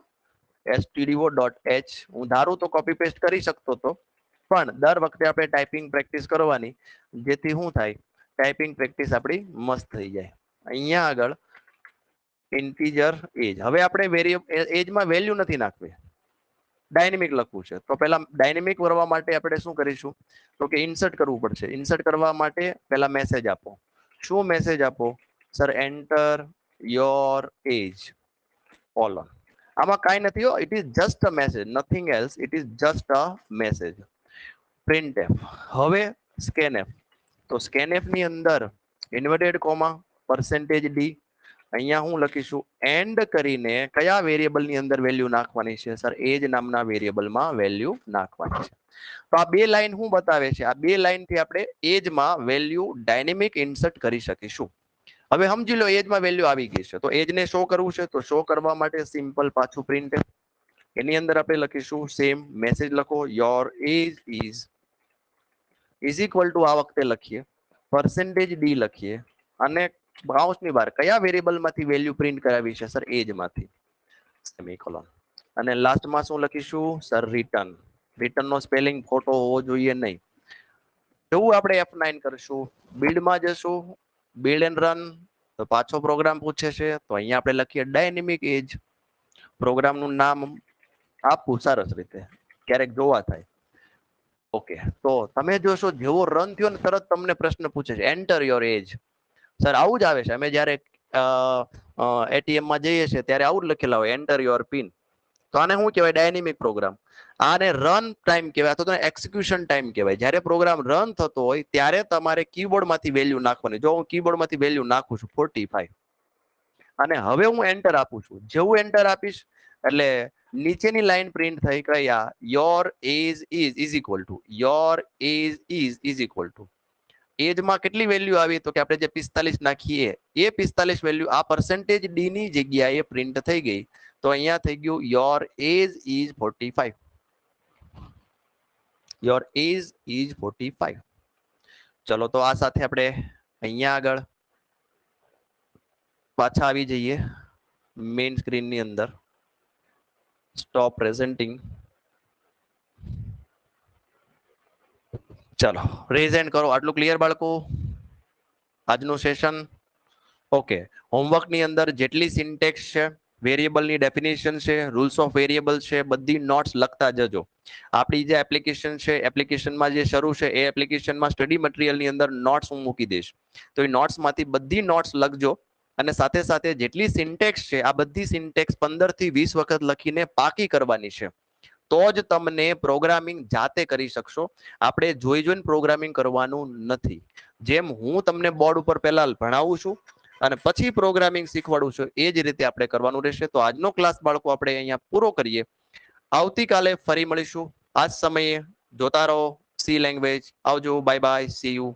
stdio.h હું ધારું તો કોપી પેસ્ટ કરી શકતો હતો, પણ દર વખતે આપણે ટાઈપિંગ પ્રેક્ટિસ કરવાની, જેથી શું થાય? ટાઈપિંગ પ્રેક્ટિસ આપણી મસ્ત થઈ જાય. અહીંયા આગળ ઇન્ટીજર એજ. હવે આપણે વેરિયેબલ એજમાં વેલ્યુ નથી નાખવી, ડાયનેમિક લખવું છે. તો પહેલા ડાયનેમિક કરવા માટે આપણે શું કરીશું? તો કે ઇન્સર્ટ કરવું પડશે. ઇન્સર્ટ કરવા માટે પહેલા મેસેજ આપો. શું મેસેજ આપો sir? Enter your age colon. આમાં કાંઈ નથી હો, it is just a message, nothing else, it is just a message. Printf. હવે સ્કેનએફ. તો સ્કેનએફ ની અંદર ઇન્વર્ટેડ કોમા પર્સન્ટેજ ડી, અહીંયા હું લખીશું એન્ડ કરીને કયા વેરિયેબલ ની અંદર વેલ્યુ નાખવાની છે સર? એજ નામના વેરિયેબલમાં વેલ્યુ નાખવાની છે. તો આ બે લાઈન શું બતાવે છે? આ બે લાઈન થી આપણે એજમાં વેલ્યુ ડાયનેમિક ઇન્સર્ટ કરી શકીશું. હવે સમજી લો એજમાં વેલ્યુ આવી ગઈ છે, તો એજને શો કરવું છે. તો શો કરવા માટે સિમ્પલ પાછું પ્રિન્ટ, એની અંદર આપણે લખીશું સેમ મેસેજ લખો, your age is equal to, આ વખતે લખીએ પર્સન્ટેજ ડી લખીએ, અને કાઉન્સની બહાર કયા વેરિયેબલમાંથી વેલ્યુ પ્રિન્ટ કરાવી છે સર? એજમાંથી, સેમીકોલન. અને લાસ્ટમાં શું લખીશું સર? રિટર્ન. રિટર્ન નો સ્પેલિંગ ખોટો હોવો જોઈએ નહીં. જેવું આપણે F9 કરશું, બિલ્ડમાં જશું, બિલ્ડ એન્ડ રન, તો પાછો પ્રોગ્રામ પૂછે છે. તો અહીંયા આપણે લખીએ ડાયનેમિક એજ. પ્રોગ્રામનું નામ આપવું સરસ રીતે, ક્યારેક જોવા થાય. ઓકે. તો તમે જોશો જેવો રન થયો ને તરત તમને પ્રશ્ન પૂછે છે એન્ટર યોર એજ. સર આવું જ આવે છે. અમે જ્યારે એટીએમ માં જઈએ છીએ ત્યારે આવું જ લખેલા હોય, એન્ટર યોર પિન. તો આને શું કહેવાય? Dynamic program. આને રન ટાઈમ કહેવાય, અથવા તો એક્ઝિક્યુશન ટાઈમ કહેવાય. જ્યારે પ્રોગ્રામ રન થતો હોય ત્યારે તમારે કીબોર્ડમાંથી વેલ્યુ નાખવાની. જો હું કીબોર્ડમાંથી વેલ્યુ નાખું છું 45, અને હવે હું એન્ટર આપું છું. જેવું એન્ટર આપીશ એટલે નીચેની લાઈન પ્રિન્ટ થઈ કયા? Your age is equal to, your age is equal to. એજમાં કેટલી વેલ્યુ આવી? તો કે આપણે જે 45 નાખીએ એ 45 વેલ્યુ આ પર્સન્ટેજ ડી ની જગ્યાએ પ્રિન્ટ થઈ ગઈ. તો અહીંયા થઈ ગયું your age is 45. Your age is 45. ચલો તો આ સાથે આપણે અહીંયા આગળ પાછા આવી જઈએ મેઇન સ્ક્રીન ની અંદર. Stop presenting. ચલો રેઝ હેન્ડ કરો. આટલું ક્લિયર બાળકો? આજનું સેશન ઓકે. હોમવર્ક ની અંદર જેટલી સિન્ટેક્સ છે, વેરિયેબલની ડેફિનેશન છે, રૂલ્સ ઓફ વેરિયેબલ છે, બધી નોટ્સ લખતા જજો. આપણી જે એપ્લિકેશન છે, એપ્લિકેશનમાં જે શરૂ છે એ એપ્લિકેશનમાં સ્ટડી મટીરિયલની અંદર નોટ્સ હું મૂકી દઈશ. તો એ નોટ્સમાંથી બધી નોટ્સ લખજો, અને સાથે સાથે જેટલી સિન્ટેક્સ છે આ બધી સિન્ટેક્સ 15 થી 20 વખત લખીને પાકી કરવાની છે. તો જ તમને પ્રોગ્રામિંગ જાતે કરી શકશો. આપણે જોઈને પ્રોગ્રામિંગ કરવાનું નથી. જેમ હું તમને બોર્ડ ઉપર પહેલા ભણાવું છું અને પછી પ્રોગ્રામિંગ શીખવાડું છું, એ જ રીતે આપણે કરવાનું રહેશે. તો આજનો ક્લાસ બાળકો આપણે અહીંયા પૂરો કરીએ. આવતીકાલે ફરી મળીશું આ જ સમયે. જોતા રહો સી લેંગ્વેજ. આવજો, બાય બાય, સી યુ.